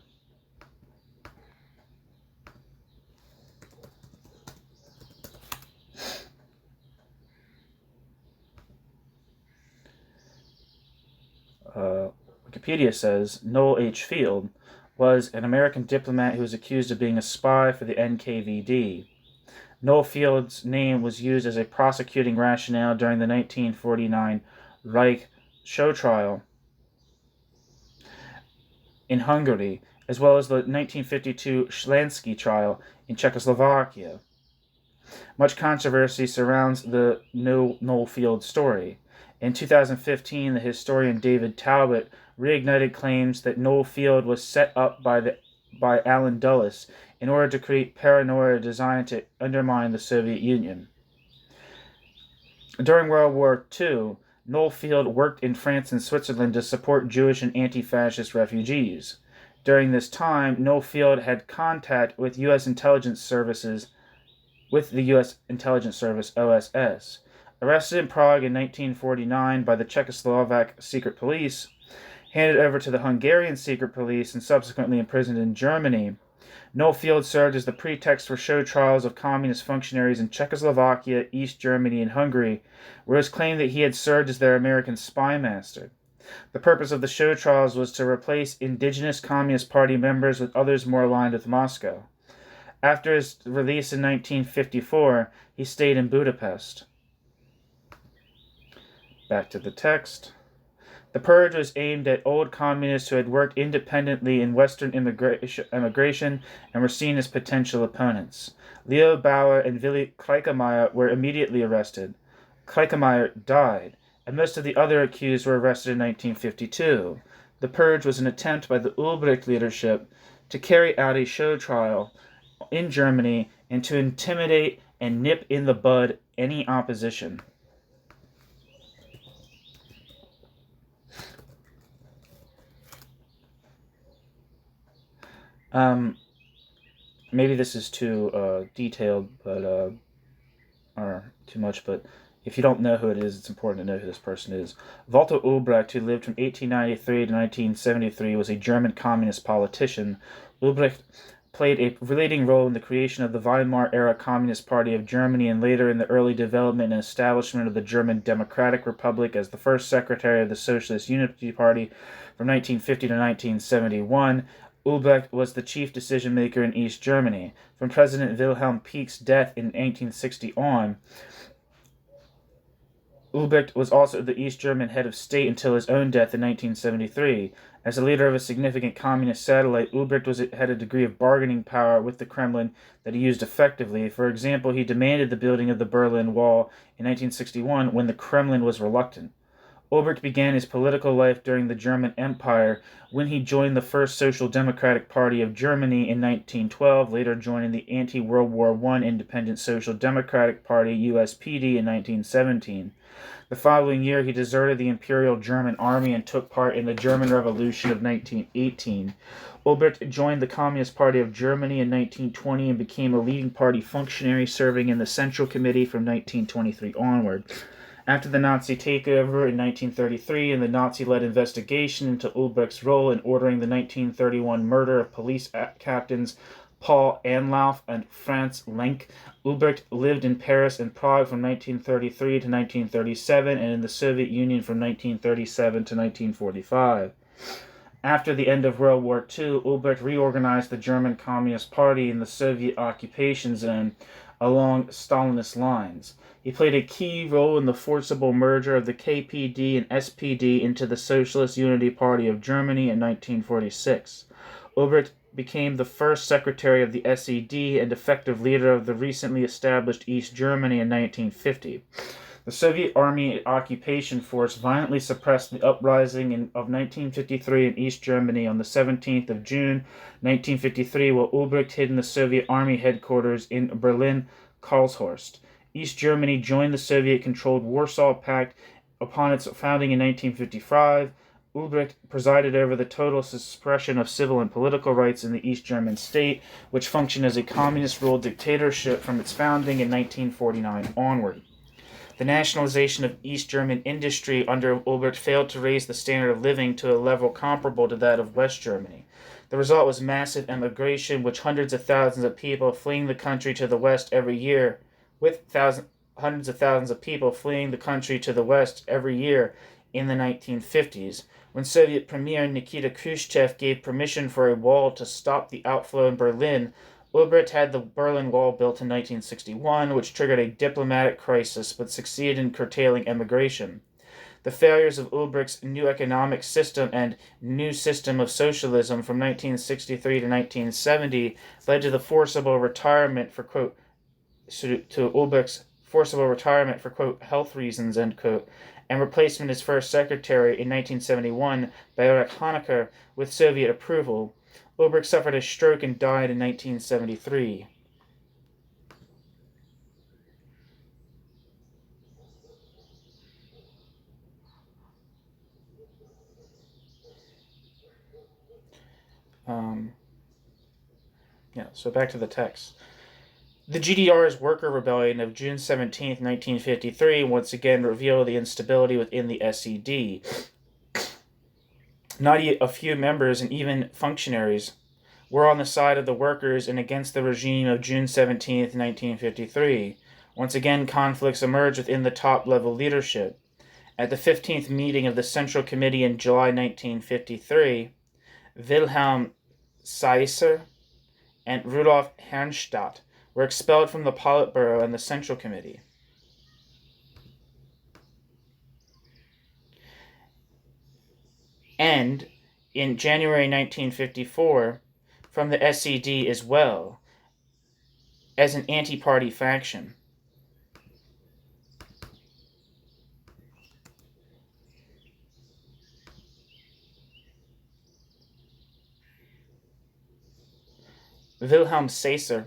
Wikipedia says, Noel H. Field was an American diplomat who was accused of being a spy for the NKVD. Noel Field's name was used as a prosecuting rationale during the 1949 Reich show trial in Hungary, as well as the 1952 Schlansky trial in Czechoslovakia. Much controversy surrounds the Noel Field story. In 2015, the historian David Talbot reignited claims that Noel Field was set up by Allen Dulles in order to create paranoia designed to undermine the Soviet Union. During World War II, Noel Field worked in France and Switzerland to support Jewish and anti-fascist refugees. During this time, Noel Field had contact with the U.S. intelligence service OSS. Arrested in Prague in 1949 by the Czechoslovak secret police, handed over to the Hungarian secret police, and subsequently imprisoned in Germany, Noel Field served as the pretext for show trials of communist functionaries in Czechoslovakia, East Germany, and Hungary, where it was claimed that he had served as their American spy master. The purpose of the show trials was to replace indigenous Communist Party members with others more aligned with Moscow. After his release in 1954, he stayed in Budapest. Back to the text. The purge was aimed at old communists who had worked independently in Western immigration and were seen as potential opponents. Leo Bauer and Willy Kreikemeyer were immediately arrested. Kreikemeyer died, and most of the other accused were arrested in 1952. The purge was an attempt by the Ulbricht leadership to carry out a show trial in Germany and to intimidate and nip in the bud any opposition. Maybe this is too detailed, or too much, but if you don't know who it is, it's important to know who this person is. Walter Ulbricht, who lived from 1893 to 1973, was a German communist politician. Ulbricht played a leading role in the creation of the Weimar-era Communist Party of Germany and later in the early development and establishment of the German Democratic Republic as the first secretary of the Socialist Unity Party from 1950 to 1971. Ulbricht was the chief decision-maker in East Germany. From President Wilhelm Pieck's death in 1860 on, Ulbricht was also the East German head of state until his own death in 1973. As a leader of a significant communist satellite, Ulbricht had a degree of bargaining power with the Kremlin that he used effectively. For example, he demanded the building of the Berlin Wall in 1961 when the Kremlin was reluctant. Ulbricht began his political life during the German Empire when he joined the First Social Democratic Party of Germany in 1912, later joining the anti-World War I Independent Social Democratic Party USPD in 1917. The following year, he deserted the Imperial German Army and took part in the German Revolution of 1918. Ulbricht joined the Communist Party of Germany in 1920 and became a leading party functionary, serving in the Central Committee from 1923 onward. After the Nazi takeover in 1933 and the Nazi-led investigation into Ulbricht's role in ordering the 1931 murder of police captains Paul Anlauf and Franz Lenk, Ulbricht lived in Paris and Prague from 1933 to 1937 and in the Soviet Union from 1937 to 1945. After the end of World War II, Ulbricht reorganized the German Communist Party in the Soviet occupation zone along Stalinist lines. He played a key role in the forcible merger of the KPD and SPD into the Socialist Unity Party of Germany in 1946. Ulbricht became the first secretary of the SED and effective leader of the recently established East Germany in 1950. The Soviet Army occupation force violently suppressed the uprising of 1953 in East Germany on the 17th of June 1953, while Ulbricht hid in the Soviet Army headquarters in Berlin-Karlshorst. East Germany joined the Soviet-controlled Warsaw Pact upon its founding in 1955. Ulbricht presided over the total suppression of civil and political rights in the East German state, which functioned as a communist-ruled dictatorship from its founding in 1949 onward. The nationalization of East German industry under Ulbricht failed to raise the standard of living to a level comparable to that of West Germany. The result was massive emigration, with hundreds of thousands of people fleeing the country to the West every year, hundreds of thousands of people fleeing the country to the West every year in the 1950s, when Soviet Premier Nikita Khrushchev gave permission for a wall to stop the outflow in Berlin. Ulbricht had the Berlin Wall built in 1961, which triggered a diplomatic crisis but succeeded in curtailing emigration. The failures of Ulbricht's new economic system and new system of socialism from 1963 to 1970 led to the forcible retirement for, quote, to Ulbricht's forcible retirement for, quote, health reasons, end quote, and replacement as first secretary in 1971 by Erich Honecker with Soviet approval. Ulbricht suffered a stroke and died in 1973. So back to the text. The GDR's worker rebellion of June 17, 1953, once again revealed the instability within the SED. Not a few members and even functionaries were on the side of the workers and against the regime of June 17, 1953. Once again, conflicts emerged within the top-level leadership. At the 15th meeting of the Central Committee in July 1953, Wilhelm Seisser and Rudolf Herrnstadt were expelled from the Politburo and the Central Committee. And in January 1954, from the SED as well, as an anti-party faction. Wilhelm Seisser,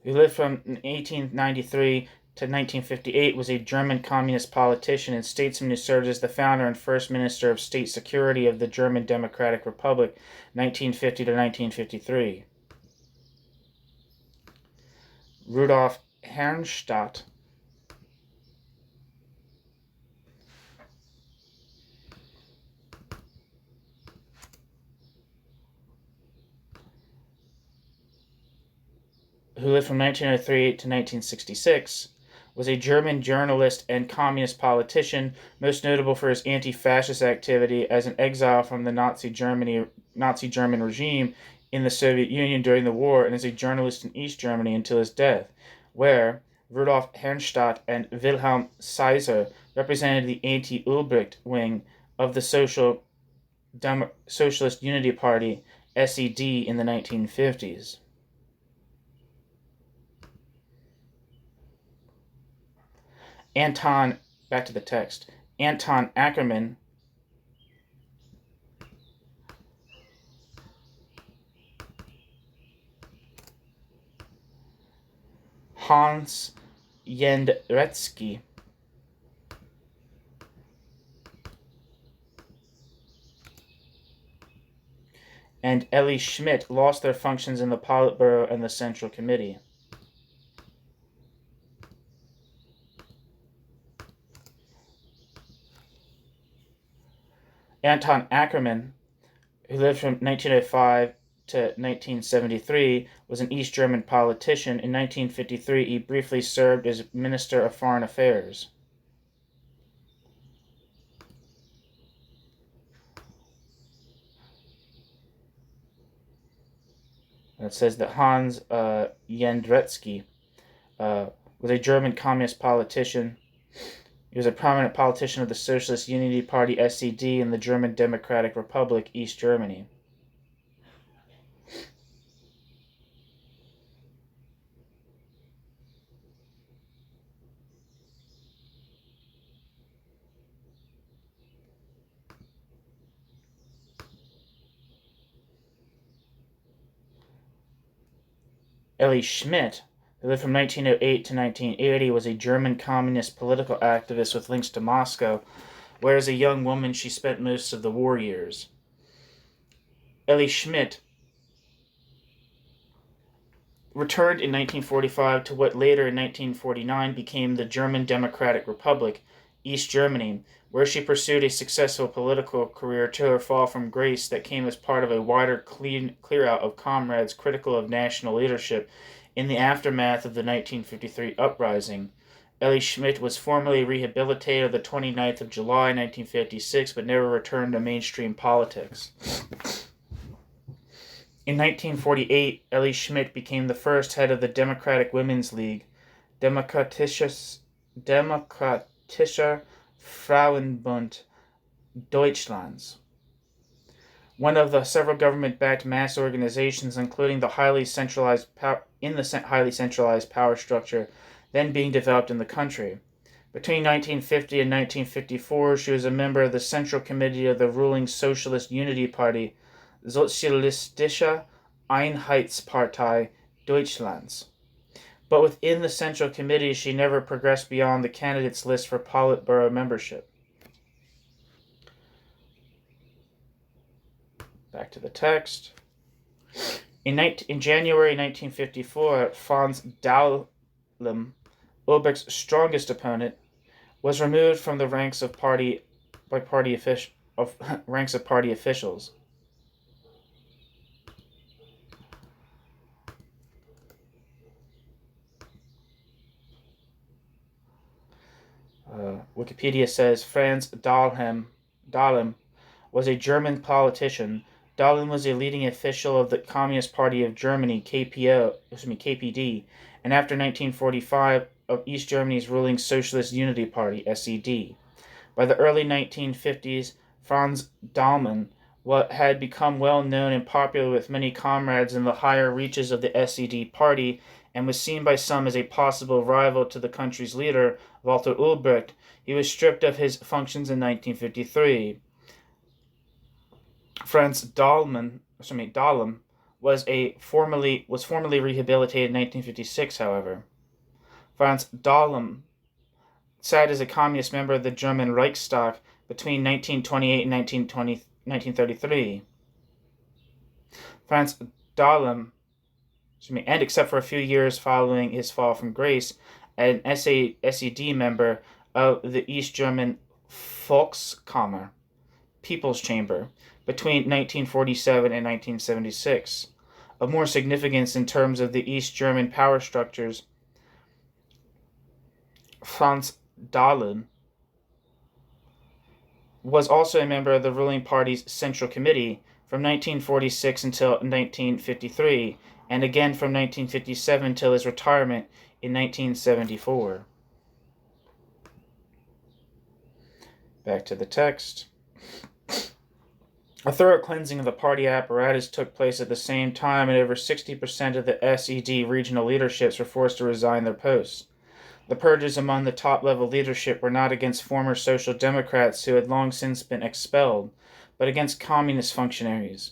who lived from 1893 to 1958, was a German communist politician and statesman who served as the founder and first minister of state security of the German Democratic Republic, 1950 to 1953. Rudolf Herrnstadt, who lived from 1903 to 1966, was a German journalist and communist politician, most notable for his anti-fascist activity as an exile from the Nazi German regime in the Soviet Union during the war, and as a journalist in East Germany until his death, where Rudolf Herrnstadt and Wilhelm Seisser represented the anti-Ulbricht wing of the Socialist Unity Party, SED, in the 1950s. Back to the text. Anton Ackermann, Hans Jendretsky, and Elly Schmidt lost their functions in the Politburo and the Central Committee. Anton Ackermann, who lived from 1905 to 1973, was an East German politician. In 1953, he briefly served as Minister of Foreign Affairs. And it says that Hans Jendretsky was a German communist politician. He was a prominent politician of the Socialist Unity Party, SED, in the German Democratic Republic, East Germany. Elly Schmidt, who lived from 1908 to 1980, was a German communist political activist with links to Moscow, where as a young woman she spent most of the war years. Elly Schmidt returned in 1945 to what later in 1949 became the German Democratic Republic, East Germany, where she pursued a successful political career till her fall from grace that came as part of a wider clear-out of comrades critical of national leadership in the aftermath of the 1953 uprising. Ellie Schmidt was formally rehabilitated on the 29th of July, 1956, but never returned to mainstream politics. In 1948, Ellie Schmidt became the first head of the Democratic Women's League, Demokratischer Frauenbund Deutschlands, one of the several government-backed mass organizations, including the highly centralized power structure then being developed in the country. Between 1950 and 1954, she was a member of the Central Committee of the ruling Socialist Unity Party, Sozialistische Einheitspartei Deutschlands. But within the Central Committee, she never progressed beyond the candidates list for Politburo membership. Back to the text. In January 1954, Franz Dahlem, Ulbricht's strongest opponent, was removed from the ranks of party officials. Wikipedia says Franz Dahlem was a German politician. Dahlem was a leading official of the Communist Party of Germany, KPD, and after 1945 of East Germany's ruling Socialist Unity Party, SED. By the early 1950s, Franz Dahlem had become well known and popular with many comrades in the higher reaches of the SED party, and was seen by some as a possible rival to the country's leader, Walter Ulbricht. He was stripped of his functions in 1953. Franz Dahlem was formally rehabilitated in 1956, however. Franz Dahlem sat as a communist member of the German Reichstag between 1928 and 1933. Franz Dahlem, and except for a few years following his fall from grace, an SED member of the East German Volkskammer, People's Chamber, between 1947 and 1976. Of more significance in terms of the East German power structures, Franz Dahlem was also a member of the ruling party's Central Committee from 1946 until 1953, and again from 1957 until his retirement in 1974. Back to the text. A thorough cleansing of the party apparatus took place at the same time, and over 60% of the SED regional leaderships were forced to resign their posts. The purges among the top-level leadership were not against former Social Democrats who had long since been expelled, but against communist functionaries.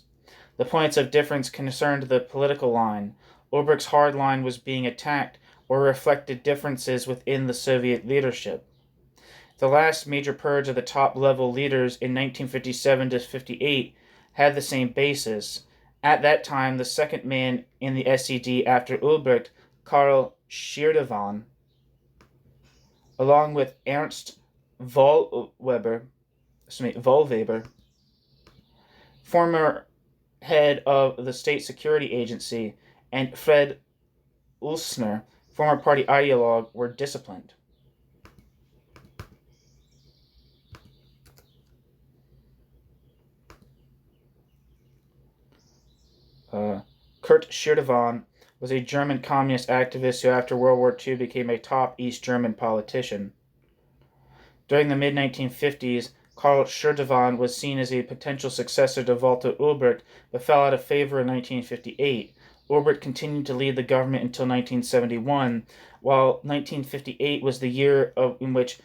The points of difference concerned the political line. Ulbricht's hard line was being attacked, or reflected differences within the Soviet leadership. The last major purge of the top-level leaders in 1957 to 58 had the same basis. At that time, the second man in the SED after Ulbricht, Karl Schirdewan, along with Ernst Vollweber, former head of the State Security Agency, and Fred Ulsner, former party ideologue, were disciplined. Kurt Schirdewan was a German communist activist who after World War II became a top East German politician. During the mid-1950s, Karl Schirdewan was seen as a potential successor to Walter Ulbricht, but fell out of favor in 1958. Ulbricht continued to lead the government until 1971, while 1958 was the year in which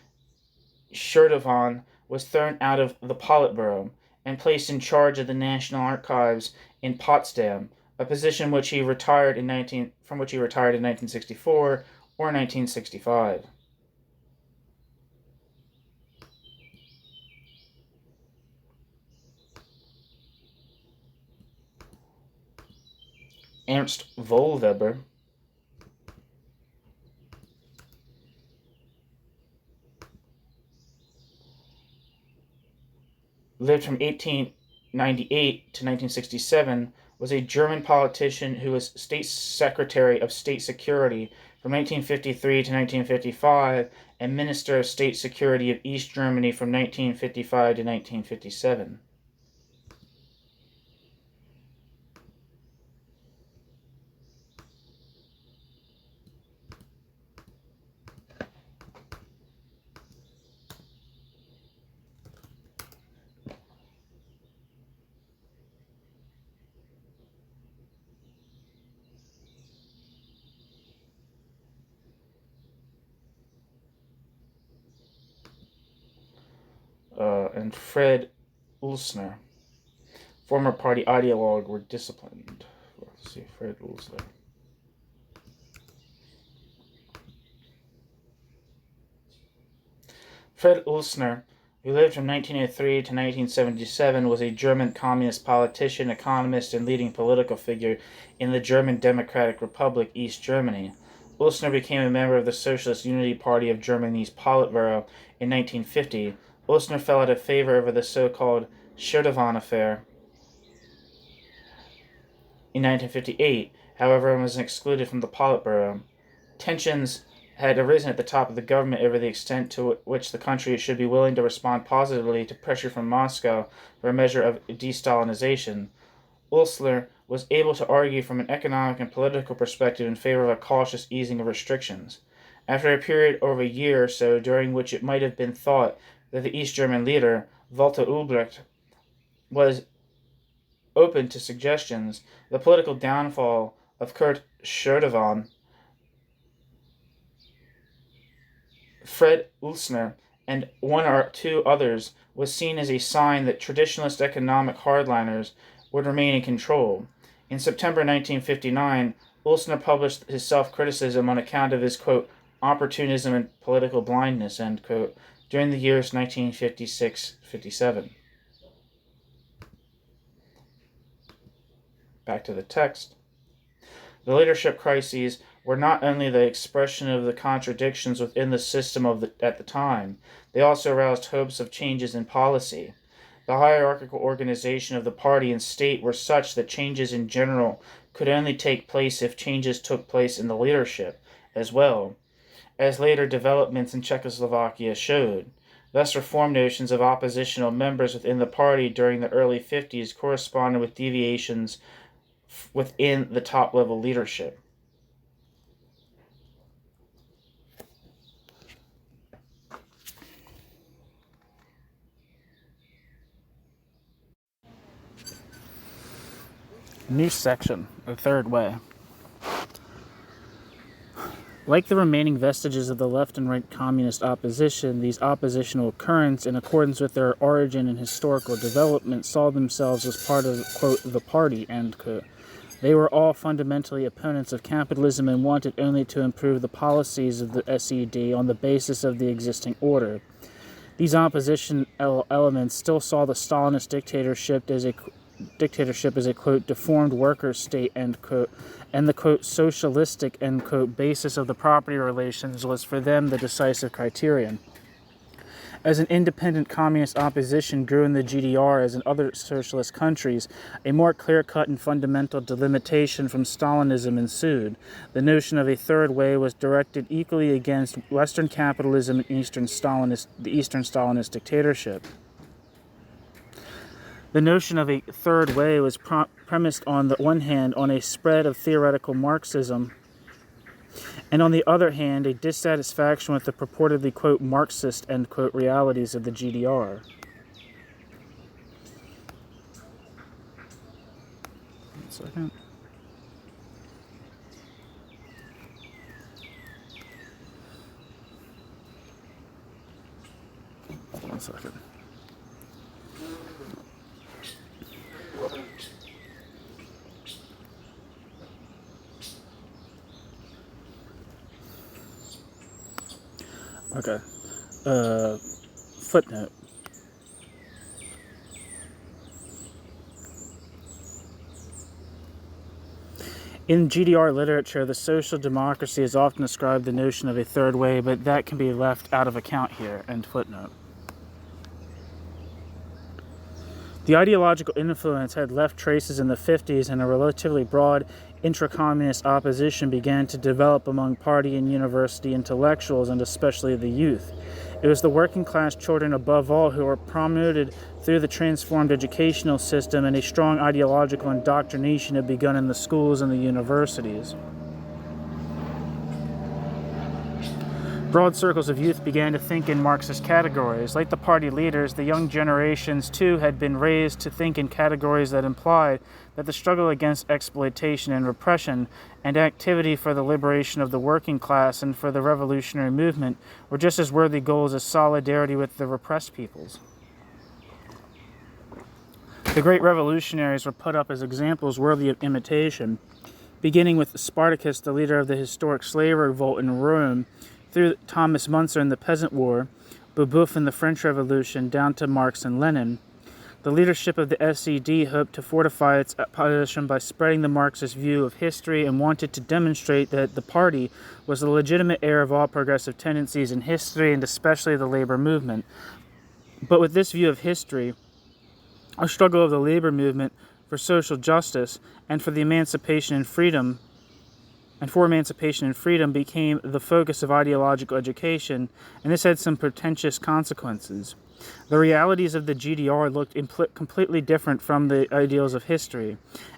Schirdewan was thrown out of the Politburo and placed in charge of the National Archives in Potsdam, a position from which he retired in 1964 or 1965. Ernst Vollweber lived from 1898 to 1967, was a German politician who was State Secretary of State Security from 1953 to 1955, and Minister of State Security of East Germany from 1955 to 1957. And Fred Ulsner, former party ideologue, were disciplined. Let's see, Fred Ulsner. Fred Ulsner, who lived from 1903 to 1977, was a German communist politician, economist, and leading political figure in the German Democratic Republic, East Germany. Ulsner became a member of the Socialist Unity Party of Germany's Politburo in 1950. Ulsner fell out of favor over the so-called Scherdevan affair in 1958, however, and was excluded from the Politburo. Tensions had arisen at the top of the government over the extent to which the country should be willing to respond positively to pressure from Moscow for a measure of de-Stalinization. Ulsner was able to argue from an economic and political perspective in favor of a cautious easing of restrictions. After a period of a year or so during which it might have been thought that the East German leader, Walter Ulbricht, was open to suggestions, the political downfall of Kurt Scherdevan, Fred Ulsner, and one or two others was seen as a sign that traditionalist economic hardliners would remain in control. In September 1959, Ulsner published his self-criticism on account of his, quote, opportunism and political blindness, end quote, during the years 1956-57. Back to the text. The leadership crises were not only the expression of the contradictions within the system at the time, they also aroused hopes of changes in policy. The hierarchical organization of the party and state were such that changes in general could only take place if changes took place in the leadership as well, as later developments in Czechoslovakia showed. Thus, reform notions of oppositional members within the party during the early 50s corresponded with deviations within the top-level leadership. New section, the third way. Like the remaining vestiges of the left and right communist opposition, these oppositional currents, in accordance with their origin and historical development, saw themselves as part of, quote, the party, end quote. They were all fundamentally opponents of capitalism and wanted only to improve the policies of the SED on the basis of the existing order. These opposition elements still saw the Stalinist dictatorship as a quote, deformed worker state, end quote, and the, quote, socialistic, end quote, basis of the property relations was for them the decisive criterion. As an independent communist opposition grew in the GDR as in other socialist countries, a more clear-cut and fundamental delimitation from Stalinism ensued. The notion of a third way was directed equally against Western capitalism and the Eastern Stalinist dictatorship. The notion of a third way was premised on the one hand on a spread of theoretical Marxism, and on the other hand a dissatisfaction with the purportedly, quote, Marxist, end quote, realities of the GDR. One second. One second. Okay. Footnote. In GDR literature, the social democracy has often described the notion of a third way, but that can be left out of account here, end footnote. The ideological influence had left traces in the 50s, and a relatively broad intra-communist opposition began to develop among party and university intellectuals, and especially the youth. It was the working-class children above all who were promoted through the transformed educational system, and a strong ideological indoctrination had begun in the schools and the universities. Broad circles of youth began to think in Marxist categories. Like the party leaders, the young generations too had been raised to think in categories that implied that the struggle against exploitation and repression and activity for the liberation of the working class and for the revolutionary movement were just as worthy goals as solidarity with the repressed peoples. The great revolutionaries were put up as examples worthy of imitation, beginning with Spartacus, the leader of the historic slave revolt in Rome, through Thomas Müntzer in the Peasant War, Babeuf in the French Revolution, down to Marx and Lenin. The leadership of the SED hoped to fortify its position by spreading the Marxist view of history and wanted to demonstrate that the party was the legitimate heir of all progressive tendencies in history and especially the labor movement. But with this view of history, a struggle of the labor movement for social justice and for emancipation and freedom became the focus of ideological education, and this had some pretentious consequences. The realities of the GDR looked completely different from the ideals of history.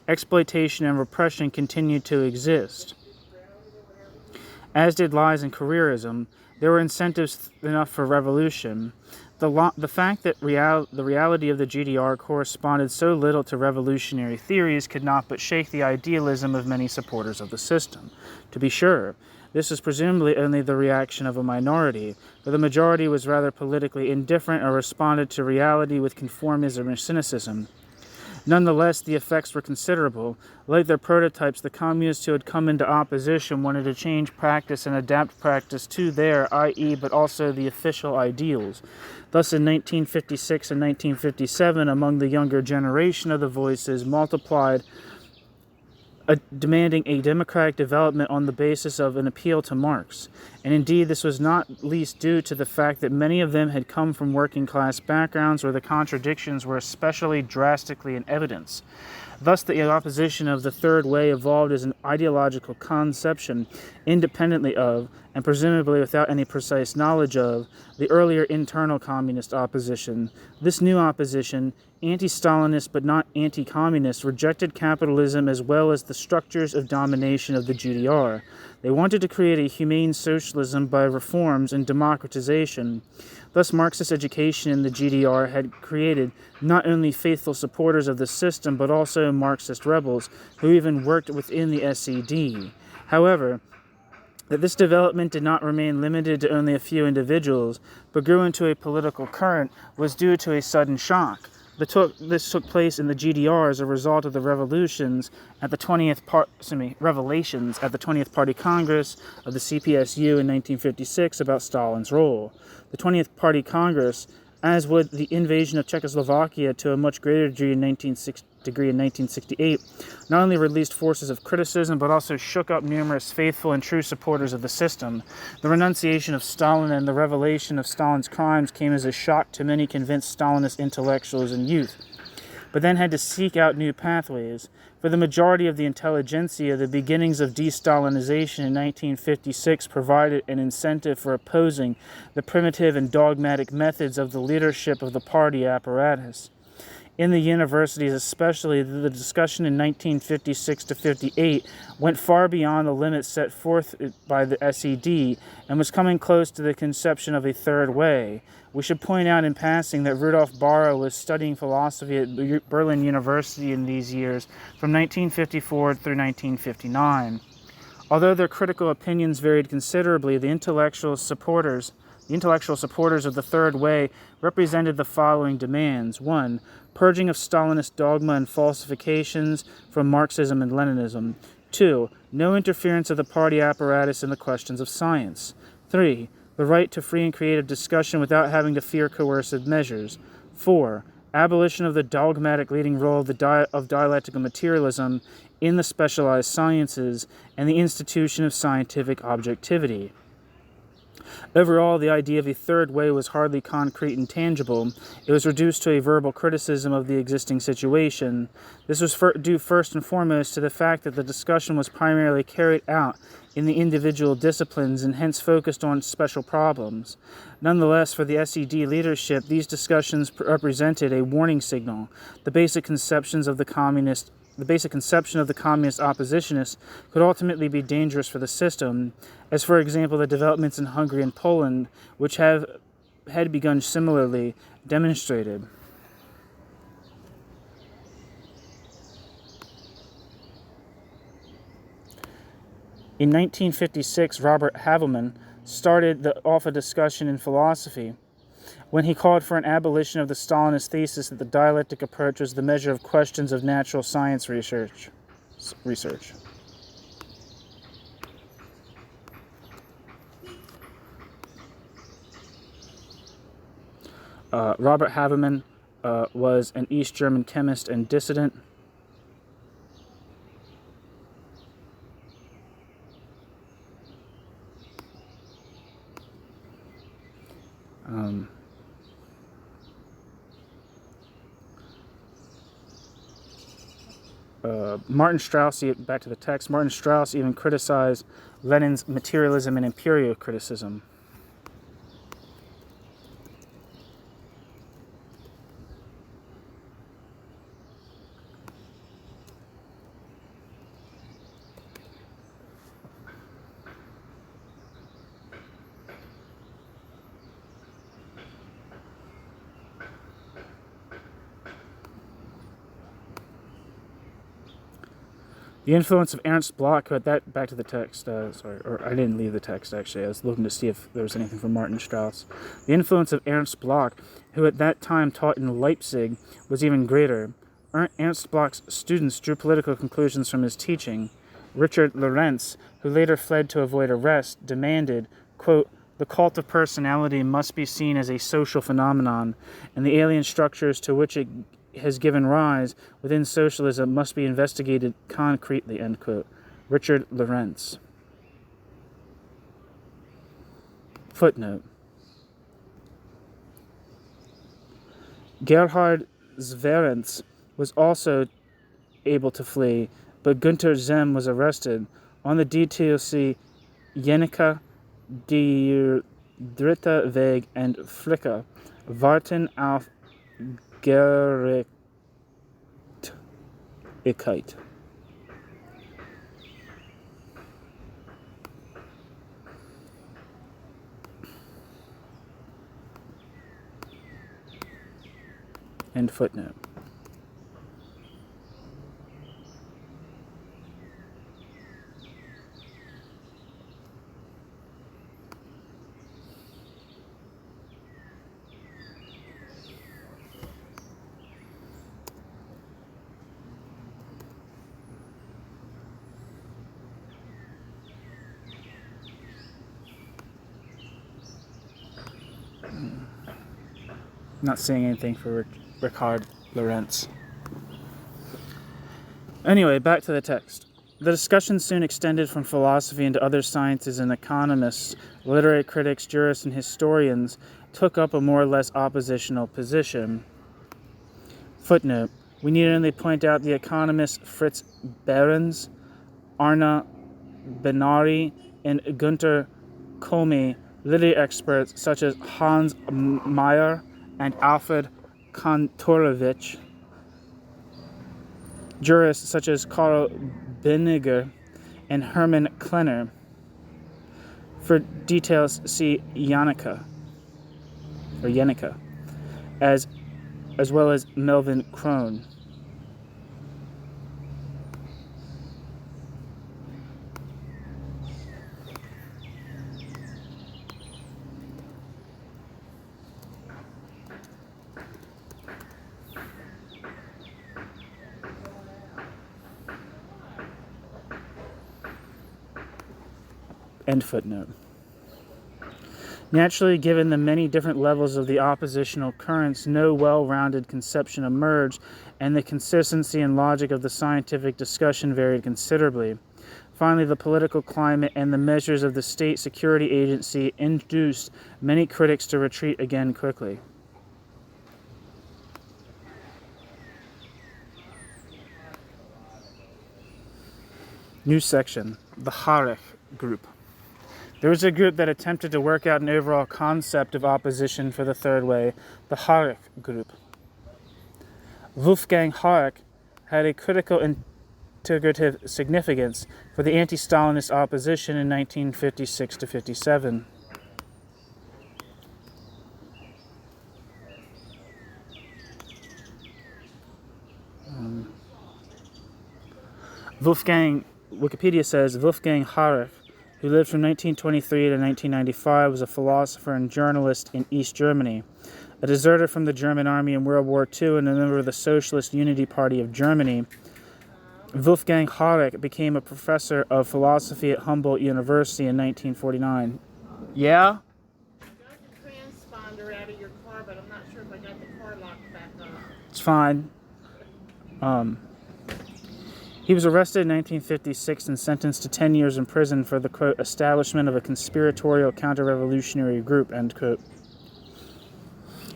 Exploitation and repression continued to exist, as did lies and careerism. There were incentives enough for revolution. The fact that the reality of the GDR corresponded so little to revolutionary theories could not but shake the idealism of many supporters of the system. To be sure, this was presumably only the reaction of a minority, but the majority was rather politically indifferent or responded to reality with conformism or cynicism. Nonetheless, the effects were considerable. Like their prototypes, the communists who had come into opposition wanted to change practice and adapt practice to their, i.e., but also the official ideals. Thus, in 1956 and 1957, among the younger generation of the voices multiplied, demanding a democratic development on the basis of an appeal to Marx. And indeed, this was not least due to the fact that many of them had come from working-class backgrounds where the contradictions were especially drastically in evidence. Thus, the opposition of the Third Way evolved as an ideological conception independently of, and presumably without any precise knowledge of, the earlier internal communist opposition. This new opposition, anti-Stalinist but not anti-communist, rejected capitalism as well as the structures of domination of the GDR. They wanted to create a humane socialism by reforms and democratization. Thus, Marxist education in the GDR had created not only faithful supporters of the system, but also Marxist rebels who even worked within the SED. However, that this development did not remain limited to only a few individuals, but grew into a political current was due to a sudden shock. This took place in the GDR as a result of the revelations at the 20th Party Congress of the CPSU in 1956 about Stalin's role. The 20th Party Congress, as would the invasion of Czechoslovakia to a much greater degree in 1968, not only released forces of criticism, but also shook up numerous faithful and true supporters of the system. The renunciation of Stalin and the revelation of Stalin's crimes came as a shock to many convinced Stalinist intellectuals and youth, but then had to seek out new pathways. For the majority of the intelligentsia, the beginnings of de-Stalinization in 1956 provided an incentive for opposing the primitive and dogmatic methods of the leadership of the party apparatus. In the universities especially, the discussion in 1956 to 58 went far beyond the limits set forth by the SED and was coming close to the conception of a third way. We should point out in passing that Rudolf Bahro was studying philosophy at Berlin University in these years from 1954 through 1959. Although their critical opinions varied considerably, the intellectual supporters of the Third Way represented the following demands. 1. Purging of Stalinist dogma and falsifications from Marxism and Leninism. 2. No interference of the party apparatus in the questions of science. 3. The right to free and creative discussion without having to fear coercive measures. 4. Abolition of the dogmatic leading role of dialectical materialism in the specialized sciences and the institution of scientific objectivity. Overall, the idea of a third way was hardly concrete and tangible. It was reduced to a verbal criticism of the existing situation. This was due first and foremost to the fact that the discussion was primarily carried out in the individual disciplines and hence focused on special problems. Nonetheless, for the SED leadership, these discussions represented a warning signal. The basic conception of the communist oppositionists could ultimately be dangerous for the system, as for example the developments in Hungary and Poland, which had begun similarly, demonstrated. In 1956, Robert Havelman started off a discussion in philosophy when he called for an abolition of the Stalinist thesis that the dialectic approach was the measure of questions of natural science research. Robert Havelman was an East German chemist and dissident. Martin Strauss, back to the text, Martin Strauss even criticized Lenin's materialism and imperial criticism. The influence of Ernst Bloch, back to the text, I didn't leave the text actually, I was looking to see if there was anything from Martin Strauss. The influence of Ernst Bloch, who at that time taught in Leipzig, was even greater. Ernst Bloch's students drew political conclusions from his teaching. Richard Lorenz, who later fled to avoid arrest, demanded, quote, "The cult of personality must be seen as a social phenomenon, and the alien structures to which it has given rise within socialism must be investigated concretely," end quote. Richard Lorenz. Footnote. Gerhard Zverens was also able to flee, but Günther Zem was arrested. On the DTOC, Jenica, Der Dritte Weg and Flicker warten auf Gerechtigkeit. End footnote. Not saying anything for Richard Lorenz. Anyway, back to the text. The discussion soon extended from philosophy into other sciences, and economists, literary critics, jurists, and historians took up a more or less oppositional position. Footnote. We need only point out the economists Fritz Behrens, Arna Benari, and Günter Comey, literary experts such as Hans Meyer and Alfred Kantorowicz, jurists such as Karl Biniger and Hermann Klenner. For details, see Jenica, as well as Melvin Krohn. End footnote. Naturally, given the many different levels of the oppositional currents, no well-rounded conception emerged, and the consistency and logic of the scientific discussion varied considerably. Finally, the political climate and the measures of the state security agency induced many critics to retreat again quickly. New section, the Harek group. There was a group that attempted to work out an overall concept of opposition for the Third Way, the Harek group. Wolfgang Harek had a critical integrative significance for the anti-Stalinist opposition in 1956 to 57. Wikipedia says Wolfgang Harek, who lived from 1923 to 1995, was a philosopher and journalist in East Germany, a deserter from the German army in World War II and a member of the Socialist Unity Party of Germany. Wolfgang Harek became a professor of philosophy at Humboldt University in 1949. Yeah? I got the transponder out of your car, but I'm not sure if I got the car locked back up. It's fine. He was arrested in 1956 and sentenced to 10 years in prison for the, quote, establishment of a conspiratorial counter-revolutionary group, end quote.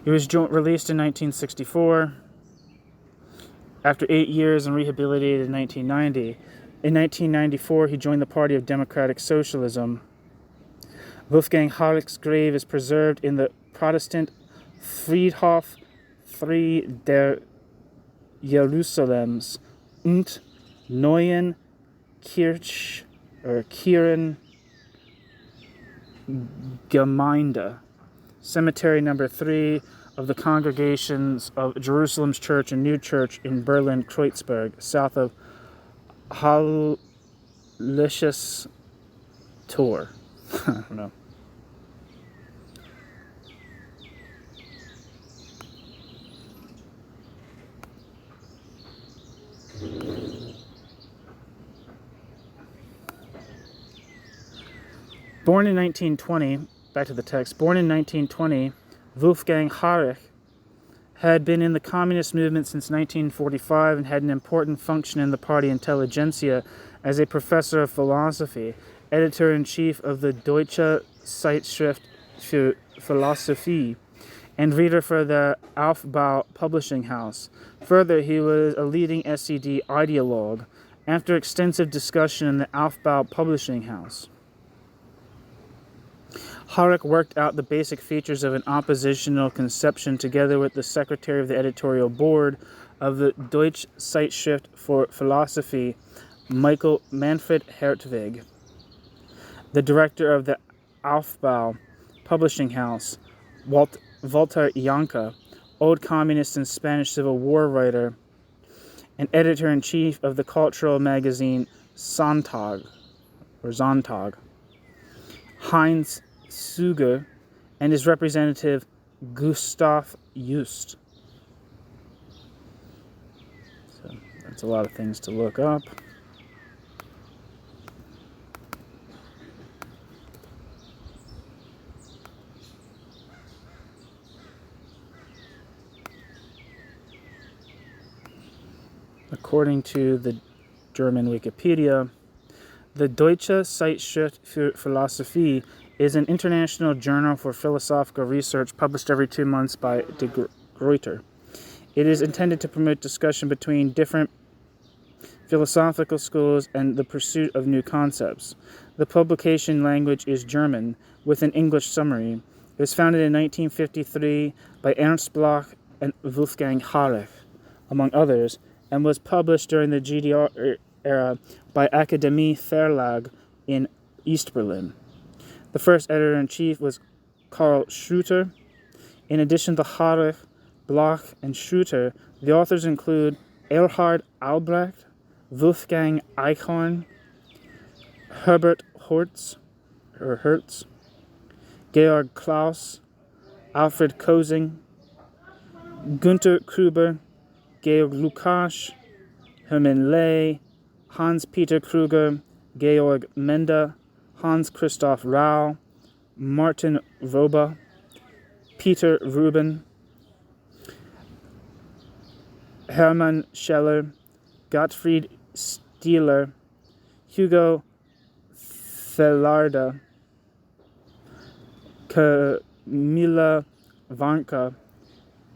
He was released in 1964 after 8 years and rehabilitated in 1990. In 1994, he joined the Party of Democratic Socialism. Wolfgang Harek's grave is preserved in the Protestant Friedhof III der Jerusalems und Neuen Kirchengemeinde, Cemetery number 3 of the Congregations of Jerusalem's Church and New Church in Berlin-Kreuzberg, south of Hallisches Tor. I don't know. Born in 1920, back to the text, born in 1920, Wolfgang Harek had been in the communist movement since 1945 and had an important function in the party intelligentsia as a professor of philosophy, editor-in-chief of the Deutsche Zeitschrift für Philosophie, and reader for the Aufbau publishing house. Further, he was a leading SED ideologue after extensive discussion in the Aufbau publishing house. Harek worked out the basic features of an oppositional conception together with the secretary of the editorial board of the Deutsche Zeitschrift für Philosophie, Manfred Hertwig, the director of the Aufbau publishing house, Walter Janka, old communist and Spanish Civil War writer, and editor-in-chief of the cultural magazine Sonntag, Heinz Suger, and his representative Gustav Just. So that's a lot of things to look up. According to the German Wikipedia, the Deutsche Zeitschrift für Philosophie is an international journal for philosophical research published every 2 months by De Gruyter. It is intended to promote discussion between different philosophical schools and the pursuit of new concepts. The publication language is German, with an English summary. It was founded in 1953 by Ernst Bloch and Wolfgang Harek, among others, and was published during the GDR era by Akademie Verlag in East Berlin. The first editor-in-chief was Karl Schröter. In addition to Harek, Bloch, and Schröter, the authors include Erhard Ulbricht, Wolfgang Eichhorn, Herbert Hertz, Georg Klaus, Alfred Kosing, Günter Gruber, Georg Lukács, Hermann Ley, Hans-Peter Kruger, Georg Mende, Hans-Christoph Rau, Martin Roba, Peter Rubin, Hermann Scheller, Gottfried Stieler, Hugo Thelarda, Kamila Vanka,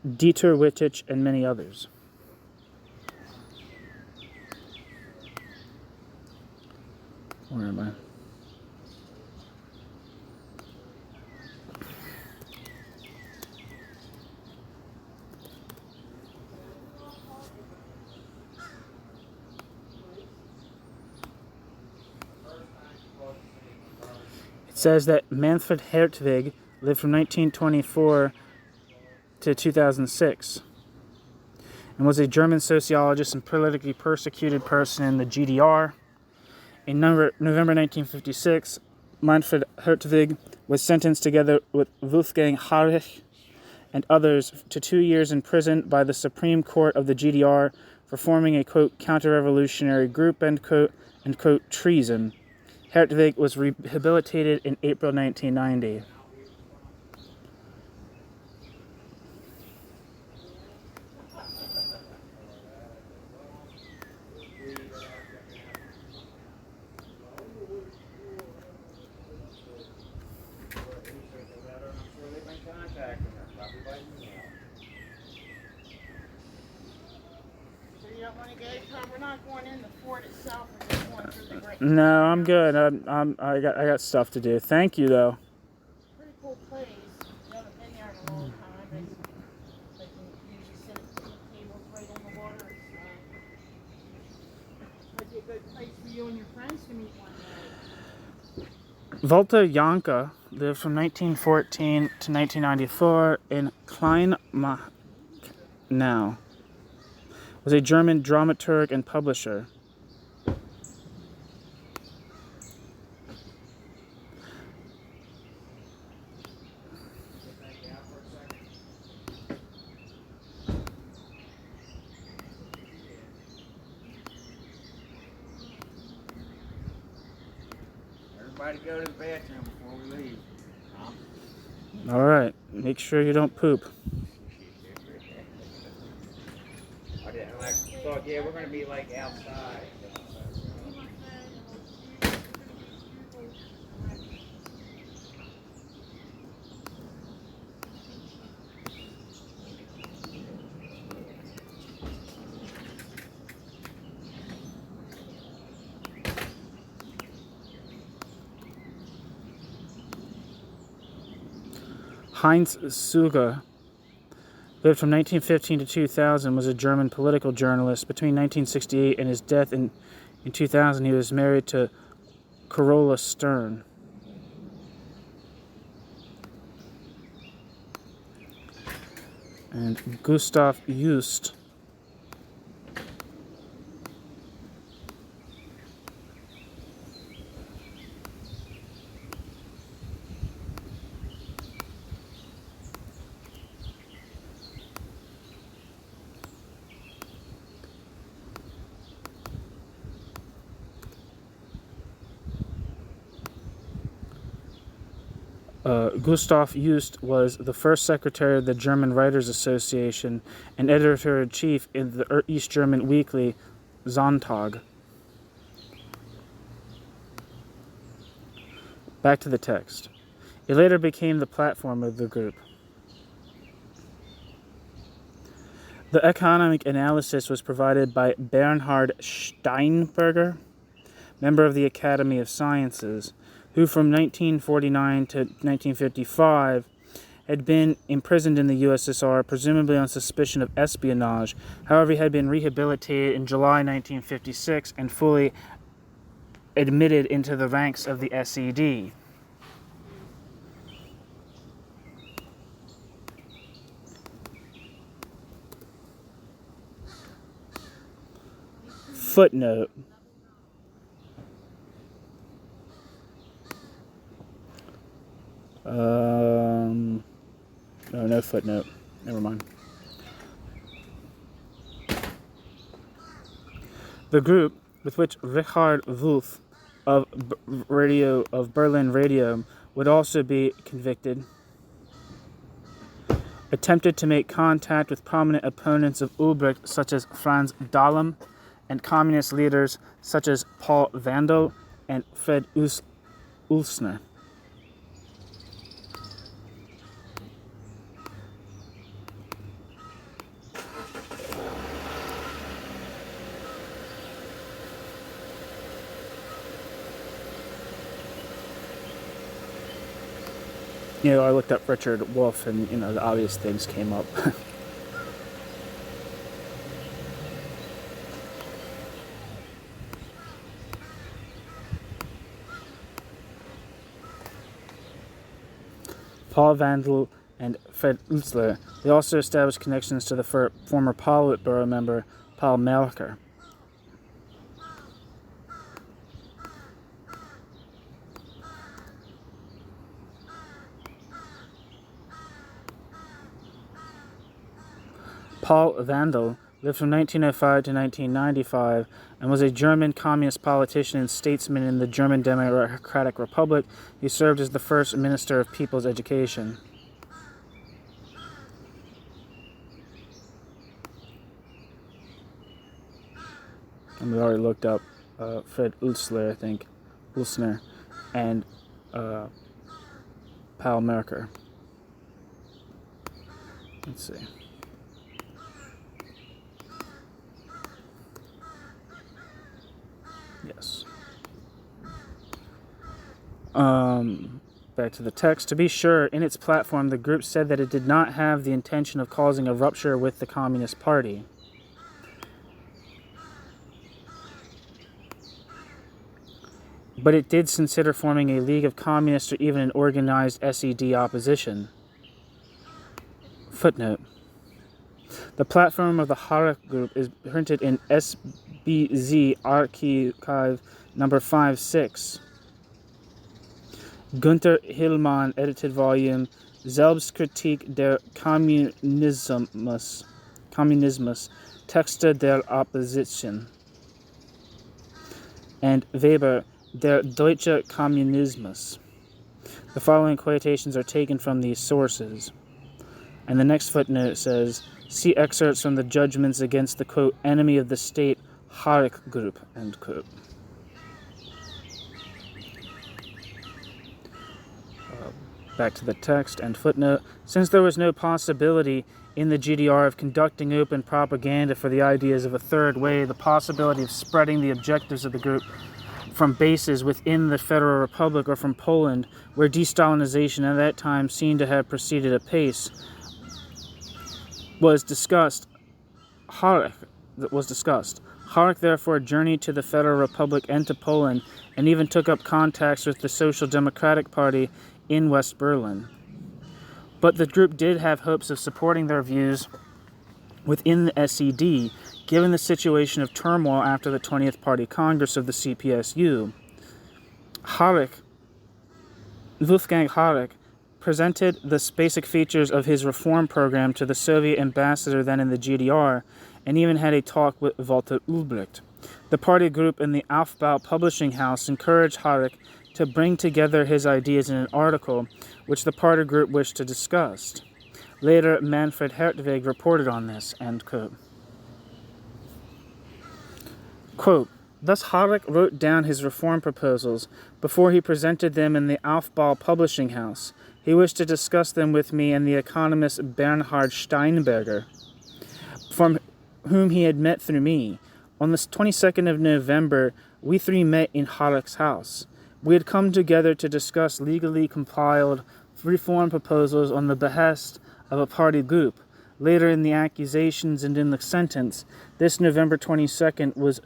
Dieter Wittich, and many others. Where am I? It says that Manfred Hertwig lived from 1924 to 2006 and was a German sociologist and politically persecuted person in the GDR. In November 1956, Manfred Hertwig was sentenced together with Wolfgang Harrich and others to 2 years in prison by the Supreme Court of the GDR for forming a, quote, counter-revolutionary group, end quote, and, quote, treason. Hertwig was rehabilitated in April 1990. So you don't want to go, Tom? We're not going in the fort itself. We're just going through the great. No, I'm good. I got stuff to do. Thank you, though. Pretty cool place. You haven't been there in a long time. They can usually sit at the tables right on the water. Might be a good place for you and your friends to meet one day. Walter Janka lived from 1914 to 1994 in Kleinmachnow. Was a German dramaturg and publisher. Everybody go to the bathroom before we leave. Huh? All right, make sure you don't poop. I thought, yeah, we're going to be like outside. Heinz Suger lived from 1915 to 2000, was a German political journalist. Between 1968 and his death in 2000, he was married to Carola Stern. And Gustav Just Gustav Just was the first secretary of the German Writers Association and editor-in-chief in the East German weekly Sonntag. Back to the text. It later became the platform of the group. The economic analysis was provided by Bernhard Steinberger, member of the Academy of Sciences, who from 1949 to 1955 had been imprisoned in the USSR, presumably on suspicion of espionage. However, he had been rehabilitated in July 1956 and fully admitted into the ranks of the SED. Footnote. No footnote. Never mind. The group, with which Richard Wolf of Berlin Radio would also be convicted, attempted to make contact with prominent opponents of Ulbricht such as Franz Dahlem and communist leaders such as Paul Vandal and Fred Ulsner. I looked up Richard Wolff, and the obvious things came up. Paul Vandal and Fred Utzler. They also established connections to the former Politburo member Paul Melcher. Paul Vandal lived from 1905 to 1995 and was a German communist politician and statesman in the German Democratic Republic. He served as the first Minister of People's Education. And we already looked up Fred Ulsler, I think, Ulsner, and Paul Merker. Let's see. Yes. Back to the text. To be sure, in its platform, the group said that it did not have the intention of causing a rupture with the Communist Party. But it did consider forming a League of Communists or even an organized SED opposition. Footnote. The platform of the Harek group is printed in SBZ Archive number 56. Günther Hillmann edited volume Selbstkritik der Kommunismus, Texte der Opposition. And Weber, Der Deutsche Kommunismus. The following quotations are taken from these sources. And the next footnote says, see excerpts from the judgments against the, quote, enemy of the state, Harek group, end quote. Back to the text and footnote. Since there was no possibility in the GDR of conducting open propaganda for the ideas of a third way, the possibility of spreading the objectives of the group from bases within the Federal Republic or from Poland, where de-Stalinization at that time seemed to have proceeded apace, was discussed. Harek therefore journeyed to the Federal Republic and to Poland, and even took up contacts with the Social Democratic Party in West Berlin. But the group did have hopes of supporting their views within the SED, given the situation of turmoil after the 20th Party Congress of the CPSU. Wolfgang Harek presented the basic features of his reform program to the Soviet ambassador then in the GDR, and even had a talk with Walter Ulbricht. The party group in the Aufbau publishing house encouraged Harek to bring together his ideas in an article which the party group wished to discuss. Later, Manfred Hertwig reported on this, end quote. Quote, thus Harek wrote down his reform proposals before he presented them in the Aufbau publishing house. He wished to discuss them with me and the economist Bernhard Steinberger, from whom he had met through me. On the 22nd of November, we three met in Harek's house. We had come together to discuss legally compiled reform proposals on the behest of a party group. Later in the accusations and in the sentence, this November 22nd was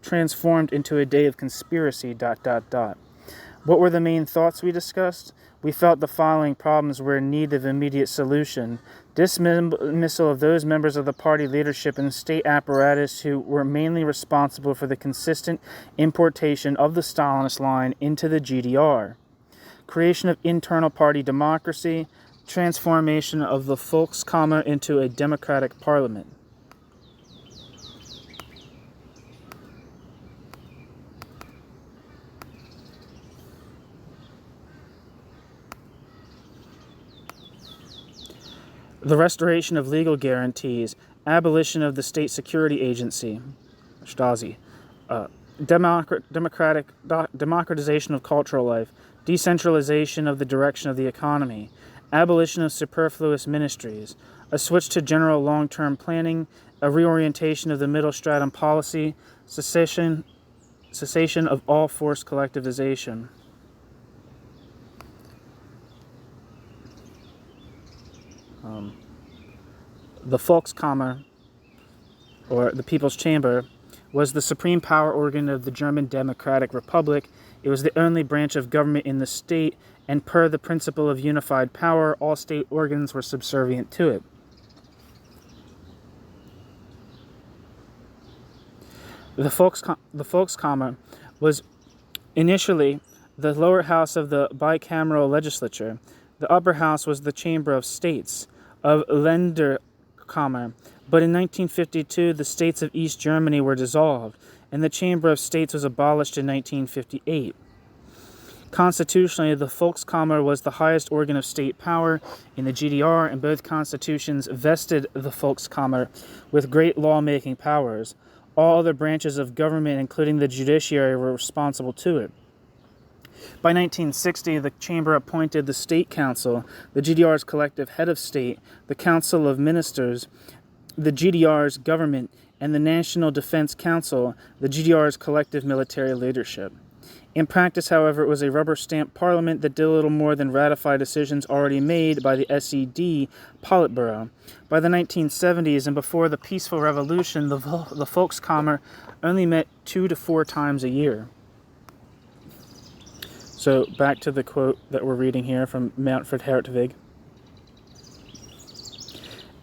transformed into a day of conspiracy, ... What were the main thoughts we discussed? We felt the following problems were in need of immediate solution. Dismissal of those members of the party leadership and state apparatus who were mainly responsible for the consistent importation of the Stalinist line into the GDR. Creation of internal party democracy. Transformation of the Volkskammer into a democratic parliament. The restoration of legal guarantees, abolition of the State Security Agency, Stasi, democratization of cultural life, decentralization of the direction of the economy, abolition of superfluous ministries, a switch to general long-term planning, a reorientation of the middle stratum policy, cessation of all forced collectivization. The Volkskammer, or the People's Chamber, was the supreme power organ of the German Democratic Republic. It was the only branch of government in the state, and per the principle of unified power, all state organs were subservient to it. The Volkskammer was initially the lower house of the bicameral legislature. The upper house was the Chamber of States, of Länderkammer. But in 1952, the states of East Germany were dissolved, and the Chamber of States was abolished in 1958. Constitutionally, the Volkskammer was the highest organ of state power in the GDR, and both constitutions vested the Volkskammer with great law-making powers. All other branches of government, including the judiciary, were responsible to it. By 1960, the Chamber appointed the State Council, the GDR's collective head of state, the Council of Ministers, the GDR's government, and the National Defense Council, the GDR's collective military leadership. In practice, however, it was a rubber-stamped parliament that did little more than ratify decisions already made by the SED Politburo. By the 1970s and before the peaceful revolution, the Volkskammer only met 2 to 4 times a year. So back to the quote that we're reading here from Manfred Hertwig.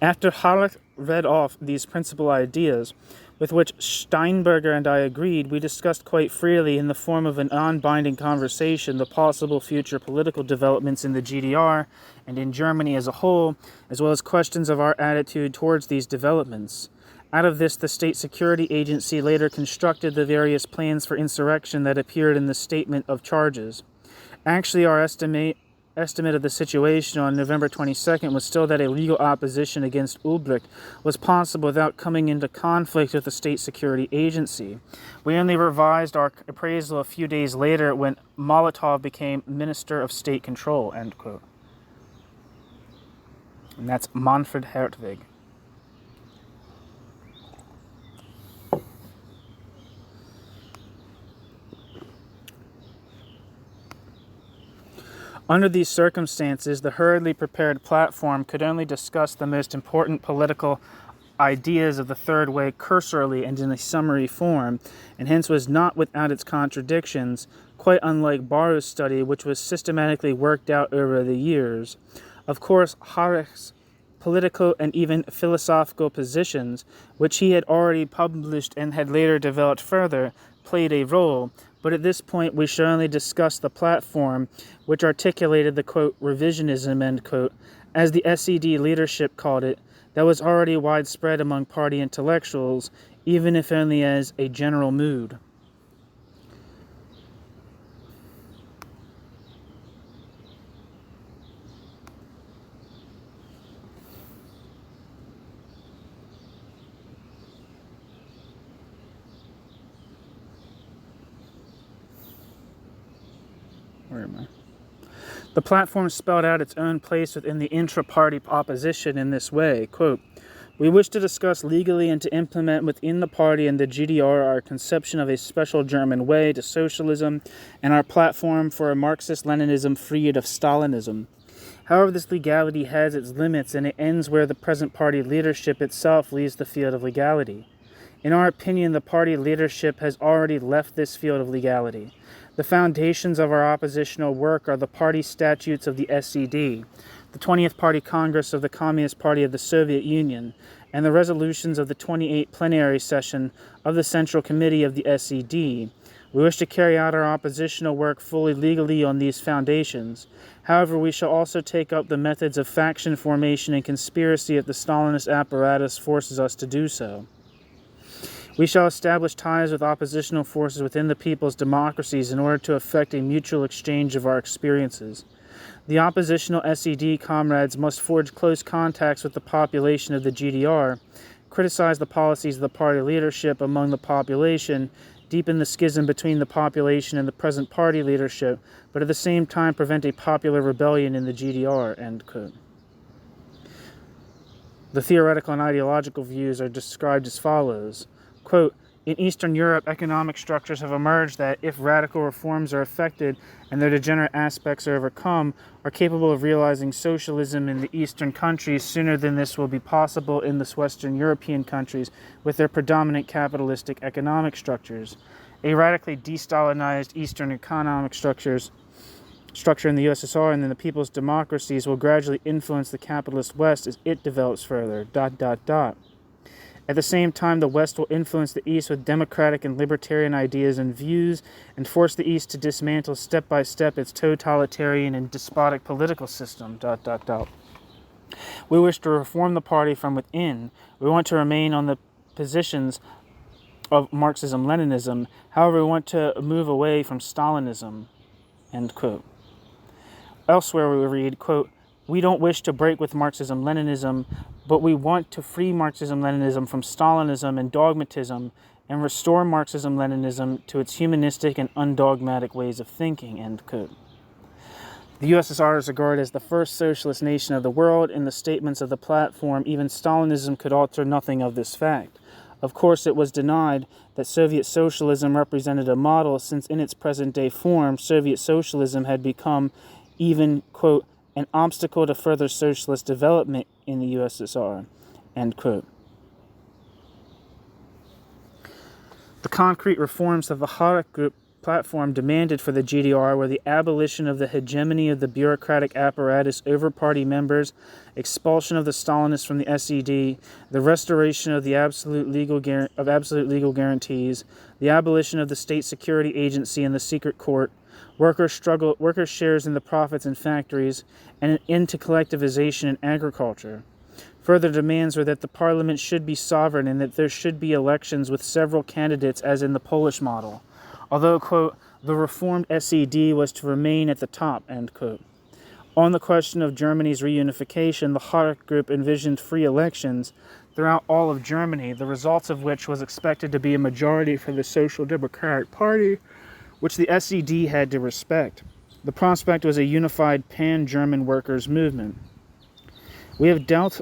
After Harlech read off these principal ideas, with which Steinberger and I agreed, we discussed quite freely in the form of a non-binding conversation the possible future political developments in the GDR and in Germany as a whole, as well as questions of our attitude towards these developments. Out of this, the State Security Agency later constructed the various plans for insurrection that appeared in the statement of charges. Actually, our estimate of the situation on November 22nd was still that a legal opposition against Ulbricht was possible without coming into conflict with the State Security Agency. We only revised our appraisal a few days later when Molotov became Minister of State Control, end quote. And that's Manfred Hertwig. Under these circumstances, the hurriedly prepared platform could only discuss the most important political ideas of the Third Way cursorily and in a summary form, and hence was not without its contradictions, quite unlike Bahro's study, which was systematically worked out over the years. Of course, Harech's political and even philosophical positions, which he had already published and had later developed further, played a role, but at this point we shall only discuss the platform, which articulated the, quote, revisionism, end quote, as the SED leadership called it, that was already widespread among party intellectuals, even if only as a general mood. Where am I? The platform spelled out its own place within the intra-party opposition in this way, quote, we wish to discuss legally and to implement within the party and the GDR our conception of a special German way to socialism and our platform for a Marxist-Leninism freed of Stalinism. However, this legality has its limits, and it ends where the present party leadership itself leaves the field of legality. In our opinion, the party leadership has already left this field of legality. The foundations of our oppositional work are the party statutes of the SED, the 20th Party Congress of the Communist Party of the Soviet Union, and the resolutions of the 28th plenary session of the Central Committee of the SED. We wish to carry out our oppositional work fully legally on these foundations. However, we shall also take up the methods of faction formation and conspiracy if the Stalinist apparatus forces us to do so. We shall establish ties with oppositional forces within the people's democracies in order to effect a mutual exchange of our experiences. The oppositional SED comrades must forge close contacts with the population of the GDR, criticize the policies of the party leadership among the population, deepen the schism between the population and the present party leadership, but at the same time prevent a popular rebellion in the GDR, end quote. The theoretical and ideological views are described as follows. Quote, in Eastern Europe, economic structures have emerged that, if radical reforms are effected and their degenerate aspects are overcome, are capable of realizing socialism in the Eastern countries sooner than this will be possible in the Western European countries with their predominant capitalistic economic structures. A radically de-Stalinized Eastern economic structure in the USSR and then the people's democracies will gradually influence the capitalist West as it develops further. ... At the same time, the West will influence the East with democratic and libertarian ideas and views and force the East to dismantle step by step its totalitarian and despotic political system. ... We wish to reform the party from within. We want to remain on the positions of Marxism-Leninism. However, we want to move away from Stalinism. End quote. Elsewhere we read, quote, we don't wish to break with Marxism-Leninism, but we want to free Marxism-Leninism from Stalinism and dogmatism and restore Marxism-Leninism to its humanistic and undogmatic ways of thinking, end quote. The USSR is regarded as the first socialist nation of the world. In the statements of the platform, even Stalinism could alter nothing of this fact. Of course, it was denied that Soviet socialism represented a model, since in its present-day form, Soviet socialism had become even, quote, an obstacle to further socialist development in the USSR, end quote. The concrete reforms of the Harek Group platform demanded for the GDR were the abolition of the hegemony of the bureaucratic apparatus over party members, expulsion of the Stalinists from the SED, the restoration of the absolute legal guarantees, the abolition of the state security agency and the secret court, workers' shares in the profits in factories, and an end to collectivization in agriculture. Further demands were that the parliament should be sovereign and that there should be elections with several candidates as in the Polish model. Although, quote, the reformed SED was to remain at the top, end quote. On the question of Germany's reunification, the Harek Group envisioned free elections throughout all of Germany, the results of which was expected to be a majority for the Social Democratic Party, which the SED had to respect. The prospect was a unified pan-German workers' movement. We have dealt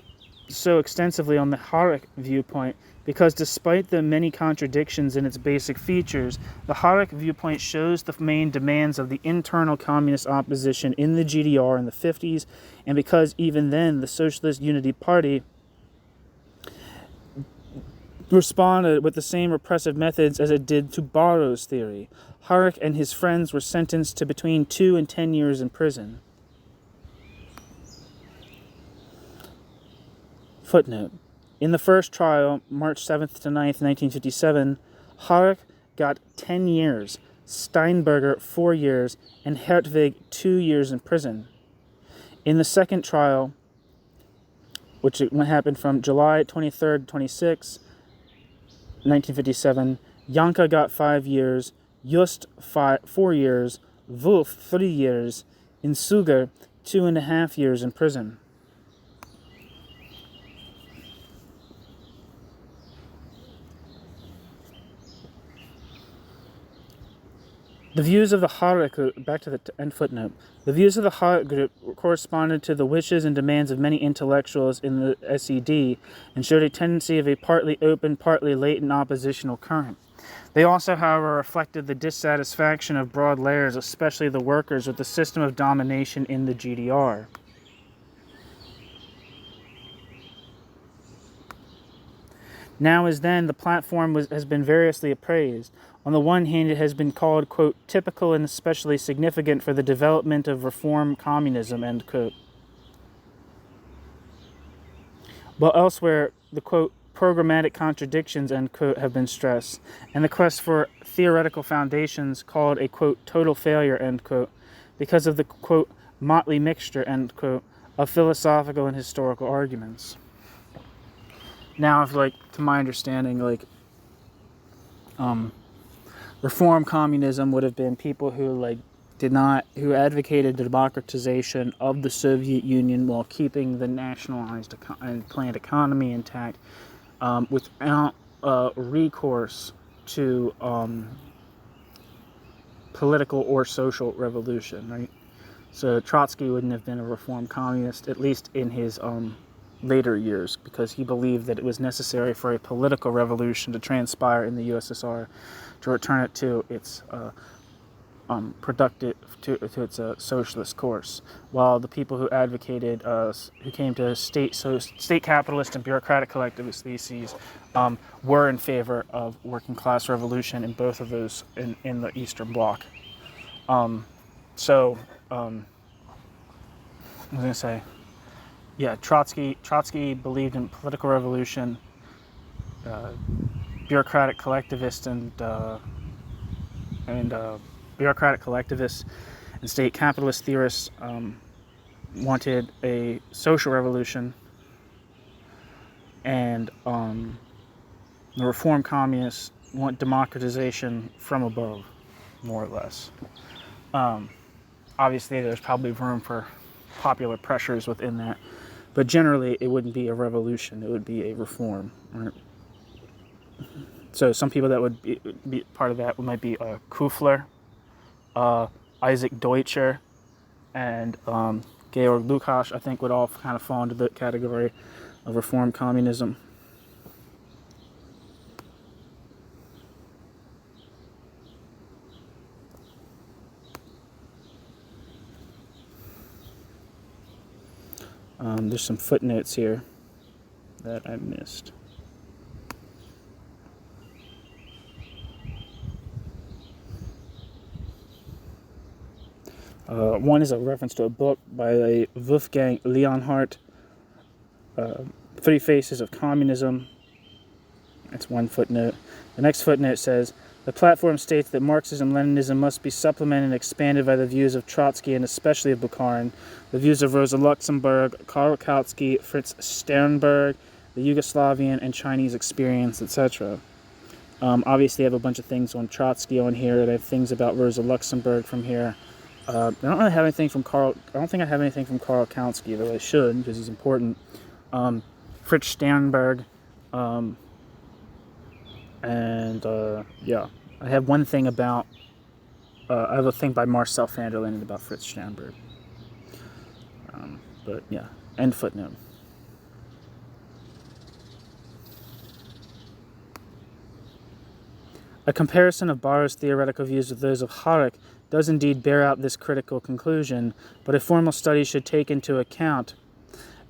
so extensively on the Harek viewpoint because despite the many contradictions in its basic features, the Harek viewpoint shows the main demands of the internal communist opposition in the GDR in the 50s, and because even then the Socialist Unity Party responded with the same repressive methods as it did to Bahro's theory. Harek and his friends were sentenced to between 2 and 10 years in prison. Footnote. In the first trial, March 7th to 9th, 1957, Harek got 10 years, Steinberger 4 years, and Hertwig 2 years in prison. In the second trial, which happened from July 23rd to 26th, 1957, Janka got 5 years, Just 4 years, Wolf 3 years, and Suger 2.5 years in prison. The views of the Harek Group, back to the end footnote, the views of the Harek Group corresponded to the wishes and demands of many intellectuals in the SED and showed a tendency of a partly open, partly latent oppositional current. They also, however, reflected the dissatisfaction of broad layers, especially the workers, with the system of domination in the GDR. Now as then, the platform has been variously appraised. On the one hand, it has been called, quote, typical and especially significant for the development of reform communism, end quote. While elsewhere, the, quote, programmatic contradictions, end quote, have been stressed, and the quest for theoretical foundations called a, quote, total failure, end quote, because of the, quote, motley mixture, end quote, of philosophical and historical arguments. Now, if, like, to my understanding, like, reform communism would have been people who, like, who advocated the democratization of the Soviet Union while keeping the nationalized and planned economy intact, without recourse to political or social revolution, right? So Trotsky wouldn't have been a reformed communist, at least in his later years, because he believed that it was necessary for a political revolution to transpire in the USSR to return it to its productive, to its socialist course, while the people who advocated, who came to state capitalist and bureaucratic collectivist theses, were in favor of working class revolution in both of those in the Eastern Bloc. I was going to say, yeah, Trotsky believed in political revolution. Bureaucratic collectivists and bureaucratic collectivists and state capitalist theorists wanted a social revolution, and the reform communists want democratization from above, more or less. Obviously, there's probably room for popular pressures within that, but generally, it wouldn't be a revolution; it would be a reform. Right? So, some people that would be part of that might be Kufler, Isaac Deutscher, and Georg Lukács, I think, would all kind of fall into the category of reform communism. There's some footnotes here that I missed. One is a reference to a book by Wolfgang Leonhardt, Three Faces of Communism. That's one footnote. The next footnote says, the platform states that Marxism-Leninism must be supplemented and expanded by the views of Trotsky and especially of Bukharin, the views of Rosa Luxemburg, Karl Kautsky, Fritz Sternberg, the Yugoslavian and Chinese experience, etc. Obviously, I have a bunch of things on Trotsky on here, and I have things about Rosa Luxemburg from here. I don't really have anything from Karl. I don't think I have anything from Karl Kautsky, though I should, because he's important. Fritz Sternberg, yeah, I have one thing about. I have a thing by Marcel van der Linden about Fritz Sternberg. But yeah, end footnote. A comparison of Bahro's theoretical views with those of Harek does indeed bear out this critical conclusion, but a formal study should take into account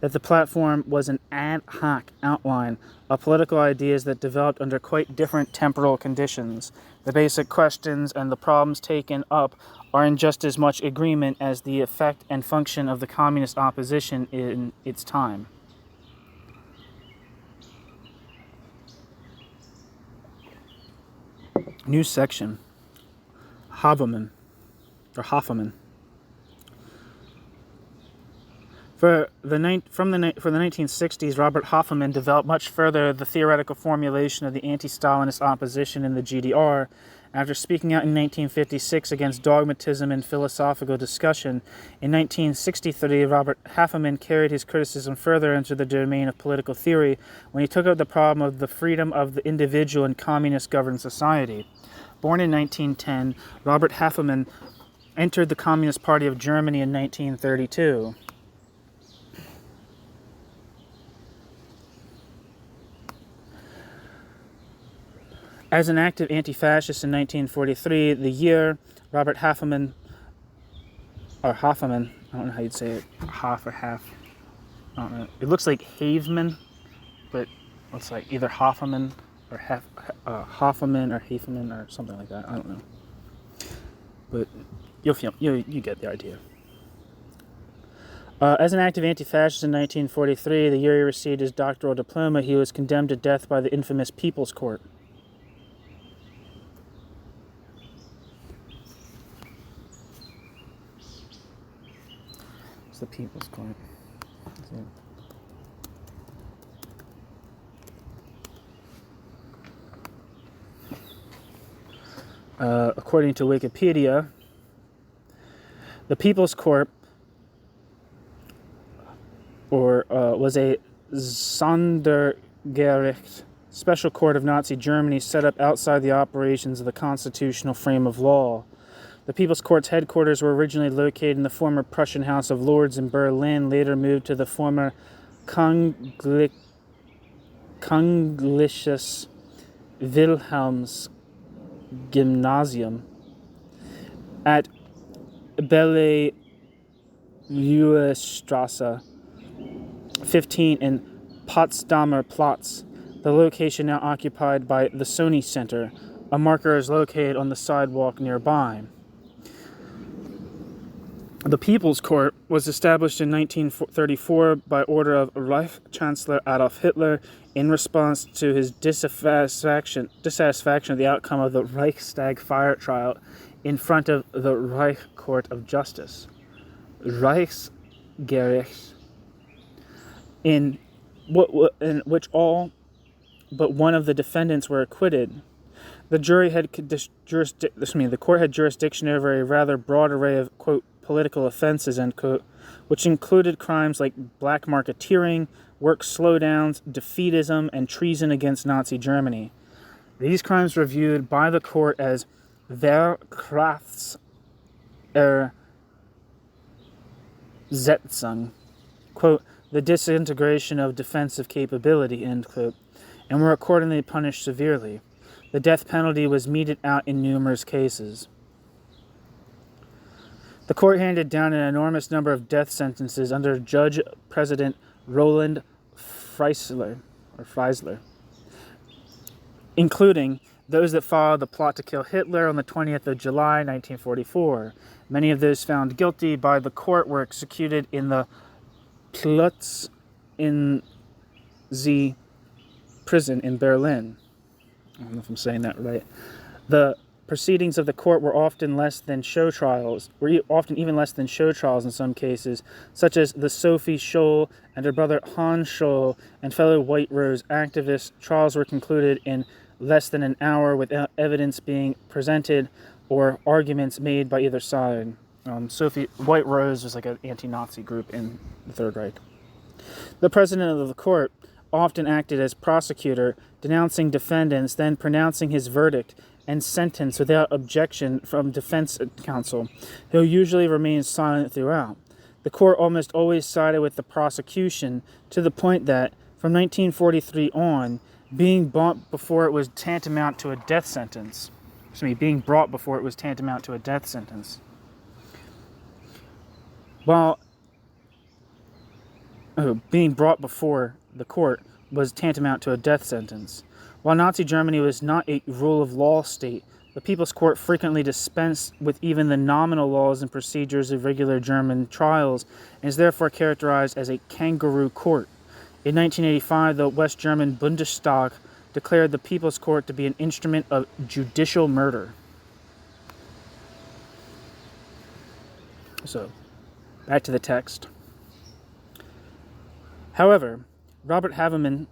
that the platform was an ad hoc outline of political ideas that developed under quite different temporal conditions. The basic questions and the problems taken up are in just as much agreement as the effect and function of the communist opposition in its time. New section. Haberman. Or Hofmann. For the 1960s, Robert Hofmann developed much further the theoretical formulation of the anti-Stalinist opposition in the GDR. After speaking out in 1956 against dogmatism and philosophical discussion, in 1963, Robert Hofmann carried his criticism further into the domain of political theory when he took up the problem of the freedom of the individual in communist-governed society. Born in 1910, Robert Hofmann entered the Communist Party of Germany in 1932. As an active anti-fascist in 1943, the year Robert Hofmann, I don't know how you'd say it, half or half, I don't know. It looks like Haveman, but it's like either Hofmann or Hofmann or Haveman or something like that. I don't know, but you get the idea. As an active anti-fascist in 1943, the year he received his doctoral diploma, he was condemned to death by the infamous People's Court. The People's Court. According to Wikipedia, the People's Court was a Sondergericht special court of Nazi Germany set up outside the operations of the constitutional frame of law. The People's Court's headquarters were originally located in the former Prussian House of Lords in Berlin, later moved to the former Kongliches Wilhelms Gymnasium at Belle Strasse 15 in Potsdamer Platz. The location now occupied by the Sony Center. A marker is located on the sidewalk nearby. The People's Court was established in 1934 by order of Reich Chancellor Adolf Hitler in response to his dissatisfaction of the outcome of the Reichstag fire trial in front of the Reich Court of Justice, Reichsgericht, in which all but one of the defendants were acquitted. The court had jurisdiction over a rather broad array of, quote, political offenses, end quote, which included crimes like black marketeering, work slowdowns, defeatism, and treason against Nazi Germany. These crimes were viewed by the court as Verkraftssetzung, quote, the disintegration of defensive capability, end quote, and were accordingly punished severely. The death penalty was meted out in numerous cases. The court handed down an enormous number of death sentences under Judge President Roland Freisler, including those that followed the plot to kill Hitler on the 20th of July, 1944. Many of those found guilty by the court were executed in the Klutz in the prison in Berlin. I don't know if I'm saying that right. The proceedings of the court were often even less than show trials in some cases, such as the Sophie Scholl and her brother Hans Scholl and fellow White Rose activists. Trials were concluded in less than an hour without evidence being presented or arguments made by either side. White Rose was like an anti-Nazi group in the Third Reich. The president of the court often acted as prosecutor, denouncing defendants, then pronouncing his verdict and sentence without objection from defense counsel, who usually remained silent throughout. The court almost always sided with the prosecution, to the point that, from 1943 on, being brought before it was tantamount to a death sentence. Being brought before it was tantamount to a death sentence. Being brought before the court was tantamount to a death sentence. While Nazi Germany was not a rule of law state, the People's Court frequently dispensed with even the nominal laws and procedures of regular German trials, and is therefore characterized as a kangaroo court. In 1985, the West German Bundestag declared the People's Court to be an instrument of judicial murder. So, back to the text. However, Robert Havemann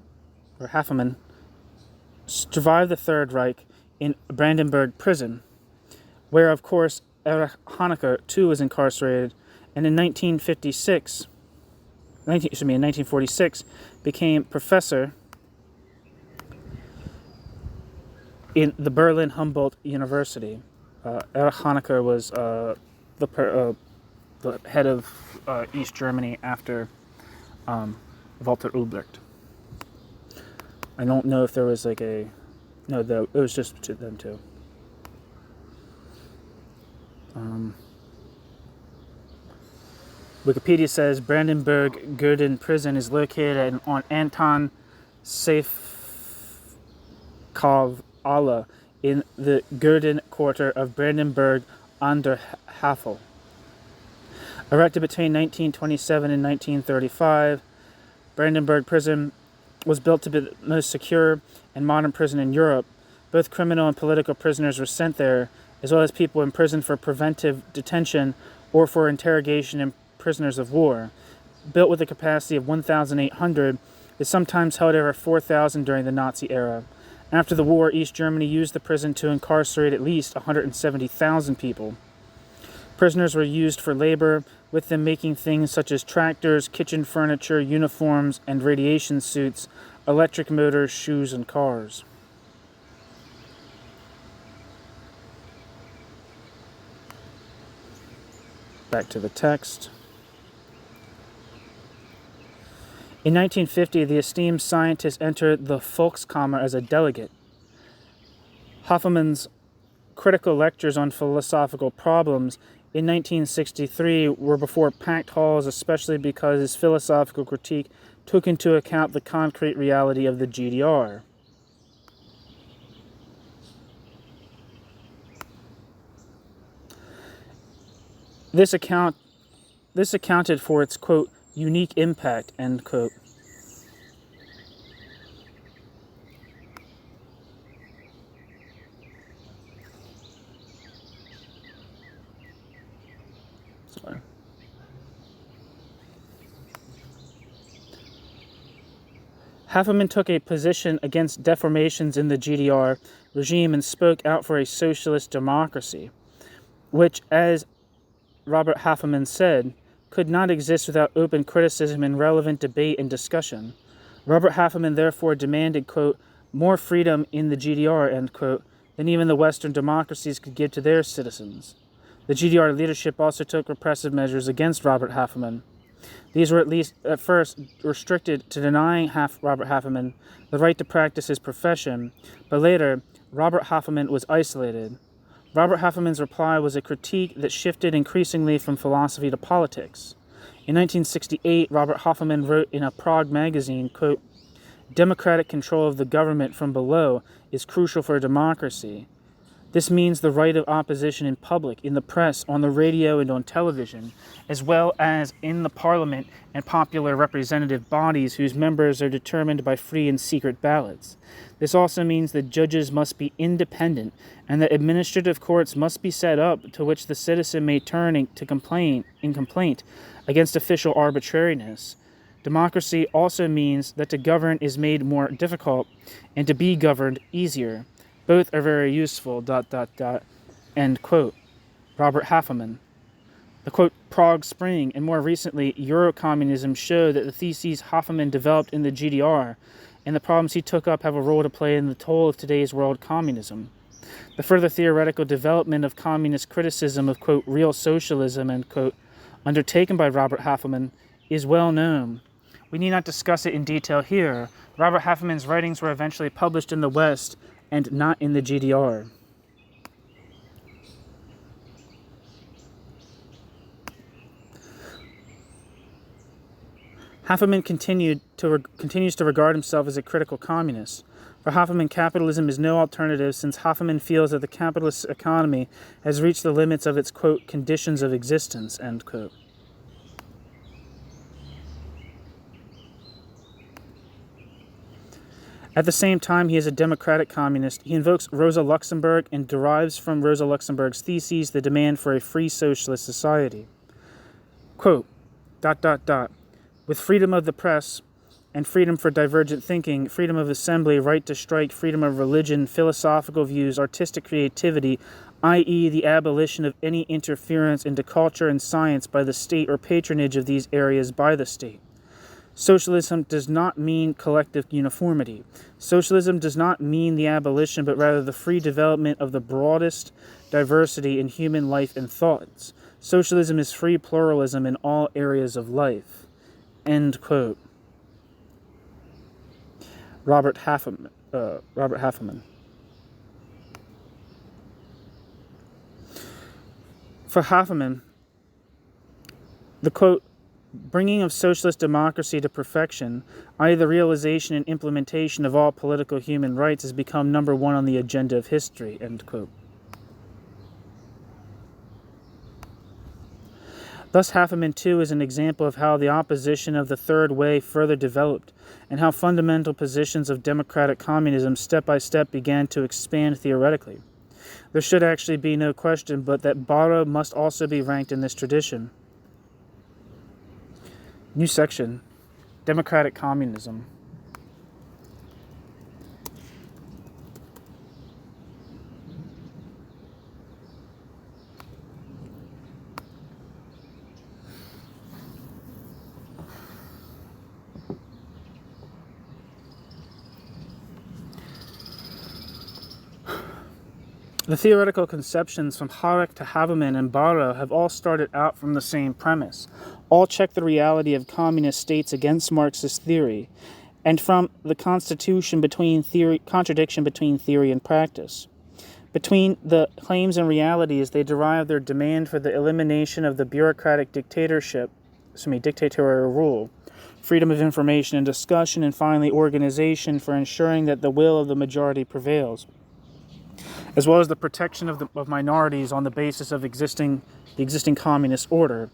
survived the Third Reich in Brandenburg prison, where, of course, Erich Honecker, too, was incarcerated, and in 1946, became professor in the Berlin Humboldt University. Erich Honecker was the head of East Germany after Walter Ulbricht. I don't know if there was it was just them two. Wikipedia says Brandenburg-Gurden prison is located on Anton Seyfkov-Ala in the Gurden quarter of Brandenburg an der Havel. Erected between 1927 and 1935, Brandenburg prison was built to be the most secure and modern prison in Europe. Both criminal and political prisoners were sent there, as well as people imprisoned for preventive detention or for interrogation and prisoners of war. Built with a capacity of 1,800, it sometimes held over 4,000 during the Nazi era. After the war, East Germany used the prison to incarcerate at least 170,000 people. Prisoners were used for labor, with them making things such as tractors, kitchen furniture, uniforms, and radiation suits, electric motors, shoes, and cars. Back to the text. In 1950, the esteemed scientist entered the Volkskammer as a delegate. Hoffmann's critical lectures on philosophical problems in 1963 were before packed halls, especially because his philosophical critique took into account the concrete reality of the GDR. This accounted for its, quote, unique impact, end quote. Sorry. Hermann took a position against deformations in the GDR regime and spoke out for a socialist democracy, which, as Robert Hermann said, could not exist without open criticism and relevant debate and discussion. Robert Hermann therefore demanded, quote, more freedom in the GDR, end quote, than even the Western democracies could give to their citizens. The GDR leadership also took repressive measures against Robert Hermann. These were at least at first restricted to denying Robert Hermann the right to practice his profession, but later Robert Hermann was isolated. Robert Hermann's reply was a critique that shifted increasingly from philosophy to politics. In 1968, Robert Hermann wrote in a Prague magazine, quote, democratic control of the government from below is crucial for democracy. This means the right of opposition in public, in the press, on the radio, and on television, as well as in the parliament and popular representative bodies whose members are determined by free and secret ballots. This also means that judges must be independent and that administrative courts must be set up to which the citizen may turn in complaint against official arbitrariness. Democracy also means that to govern is made more difficult and to be governed easier. Both are very useful, ... end quote. Robert Hermann. The quote, Prague Spring, and more recently, Eurocommunism show that the theses Hermann developed in the GDR and the problems he took up have a role to play in the toll of today's world communism. The further theoretical development of communist criticism of, quote, real socialism, end quote, undertaken by Robert Hermann is well known. We need not discuss it in detail here. Robert Hermann's writings were eventually published in the West and not in the GDR. Hermann continues to regard himself as a critical communist. For Hermann, capitalism is no alternative since Hermann feels that the capitalist economy has reached the limits of its, quote, conditions of existence, end quote. At the same time, he is a democratic communist. He invokes Rosa Luxemburg and derives from Rosa Luxemburg's theses the demand for a free socialist society. Quote, ... with freedom of the press and freedom for divergent thinking, freedom of assembly, right to strike, freedom of religion, philosophical views, artistic creativity, i.e. the abolition of any interference into culture and science by the state or patronage of these areas by the state. Socialism does not mean collective uniformity. Socialism does not mean the abolition, but rather the free development of the broadest diversity in human life and thoughts. Socialism is free pluralism in all areas of life. End quote. Robert Hermann. For Hermann, the quote, bringing of socialist democracy to perfection, i.e. the realization and implementation of all political human rights, has become number one on the agenda of history, end quote. Thus, Hermann, too, is an example of how the opposition of the Third Way further developed, and how fundamental positions of democratic communism step by step began to expand theoretically. There should actually be no question but that Bahro must also be ranked in this tradition. New section, Democratic Communism. The theoretical conceptions from Harek to Habermas and Bahro have all started out from the same premise. All check the reality of communist states against Marxist theory, and from the contradiction between theory and practice. Between the claims and realities, they derive their demand for the elimination of the bureaucratic dictatorial rule, freedom of information and discussion, and finally organization for ensuring that the will of the majority prevails, as well as the protection of minorities on the basis of the existing communist order.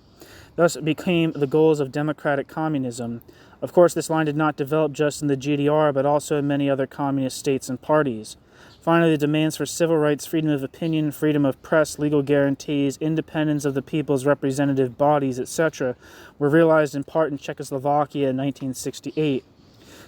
Thus it became the goals of democratic communism. Of course, this line did not develop just in the GDR, but also in many other communist states and parties. Finally, the demands for civil rights, freedom of opinion, freedom of press, legal guarantees, independence of the people's representative bodies, etc., were realized in part in Czechoslovakia in 1968.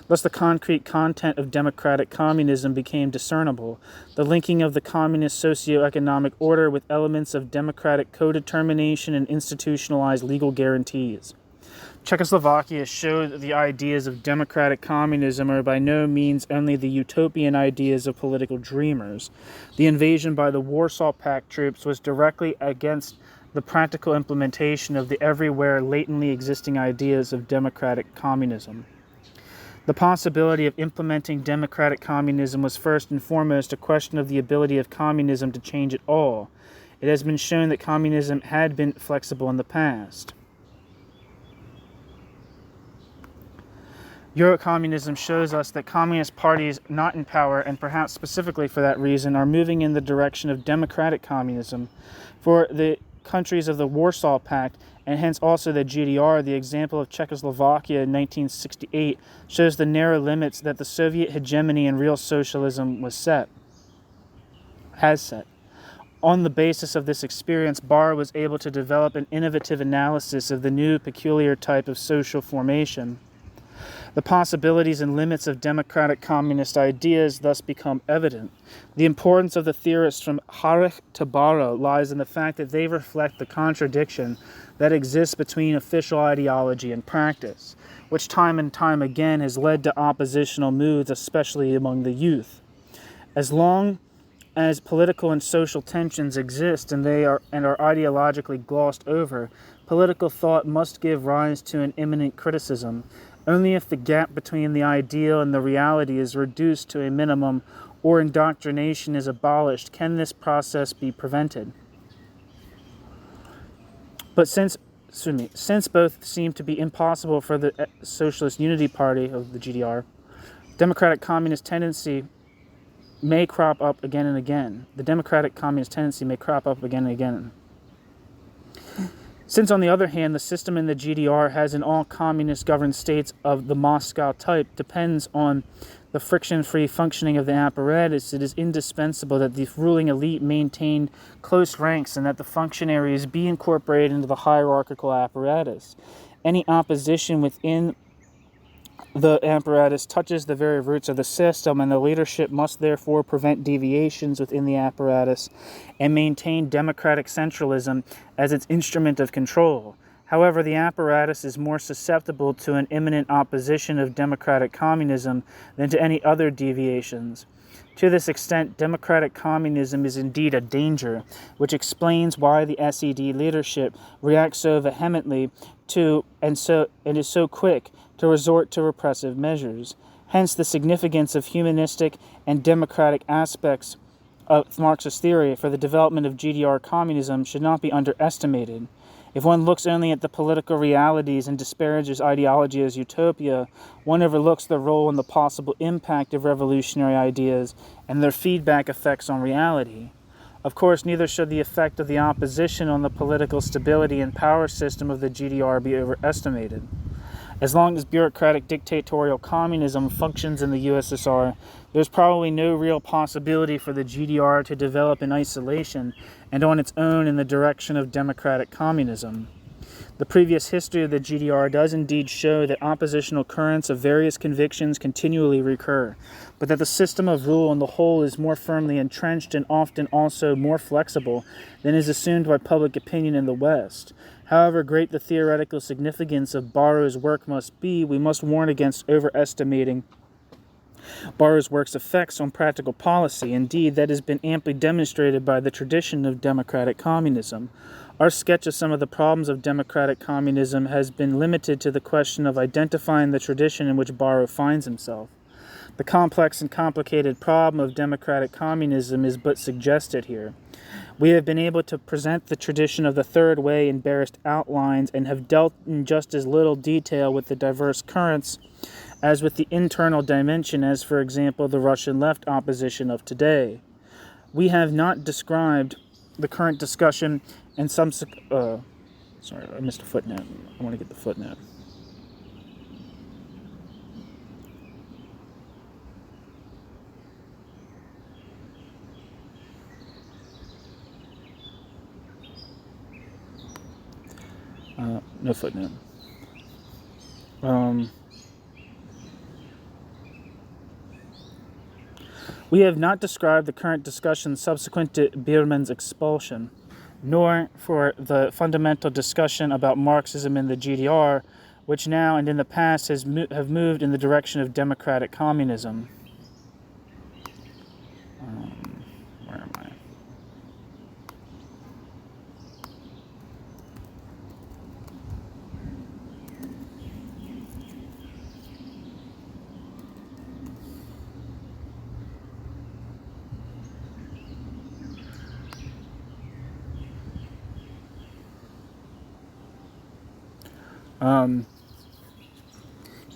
Thus the concrete content of democratic communism became discernible, the linking of the communist socio-economic order with elements of democratic co-determination and institutionalized legal guarantees. Czechoslovakia showed that the ideas of democratic communism are by no means only the utopian ideas of political dreamers. The invasion by the Warsaw Pact troops was directly against the practical implementation of the everywhere latently existing ideas of democratic communism. The possibility of implementing democratic communism was first and foremost a question of the ability of communism to change at all. It has been shown that communism had been flexible in the past. Eurocommunism shows us that communist parties not in power, and perhaps specifically for that reason, are moving in the direction of democratic communism. For the countries of the Warsaw Pact, and hence also the GDR, the example of Czechoslovakia in 1968 shows the narrow limits that the Soviet hegemony in real socialism has set. On the basis of this experience, Bahro was able to develop an innovative analysis of the new peculiar type of social formation. The possibilities and limits of democratic communist ideas thus become evident. The importance of the theorists from Harek to Bahro lies in the fact that they reflect the contradiction that exists between official ideology and practice, which time and time again has led to oppositional moods, especially among the youth. As long as political and social tensions exist and are ideologically glossed over, political thought must give rise to an imminent criticism. Only if the gap between the ideal and the reality is reduced to a minimum or indoctrination is abolished can this process be prevented. But since both seem to be impossible for the Socialist Unity Party of the GDR, democratic communist tendency may crop up again and again. The democratic communist tendency may crop up again and again. Since, on the other hand, the system in the GDR, has in all communist-governed states of the Moscow type, depends on the friction-free functioning of the apparatus, it is indispensable that the ruling elite maintain close ranks and that the functionaries be incorporated into the hierarchical apparatus. Any opposition within the apparatus touches the very roots of the system, and the leadership must therefore prevent deviations within the apparatus and maintain democratic centralism as its instrument of control. However, the apparatus is more susceptible to an imminent opposition of democratic communism than to any other deviations. To this extent, democratic communism is indeed a danger, which explains why the SED leadership reacts so vehemently and is so quick to resort to repressive measures. Hence, the significance of humanistic and democratic aspects of Marxist theory for the development of GDR communism should not be underestimated. If one looks only at the political realities and disparages ideology as utopia, one overlooks the role and the possible impact of revolutionary ideas and their feedback effects on reality. Of course, neither should the effect of the opposition on the political stability and power system of the GDR be overestimated. As long as bureaucratic dictatorial communism functions in the USSR, there's probably no real possibility for the GDR to develop in isolation and on its own in the direction of democratic communism. The previous history of the GDR does indeed show that oppositional currents of various convictions continually recur, but that the system of rule on the whole is more firmly entrenched and often also more flexible than is assumed by public opinion in the West. However great the theoretical significance of Bahro's work must be, we must warn against overestimating Bahro's work's effects on practical policy. Indeed, that has been amply demonstrated by the tradition of democratic communism. Our sketch of some of the problems of democratic communism has been limited to the question of identifying the tradition in which Bahro finds himself. The complex and complicated problem of democratic communism is but suggested here. We have been able to present the tradition of the Third Way in barest outlines and have dealt in just as little detail with the diverse currents as with the internal dimension, as, for example, the Russian left opposition of today. We have not described the current discussion and some... sorry, I missed a footnote. I want to get the footnote. No footnote. We have not described the current discussion subsequent to Biermann's expulsion, nor for the fundamental discussion about Marxism in the GDR, which now and in the past have moved in the direction of democratic communism. Where am I?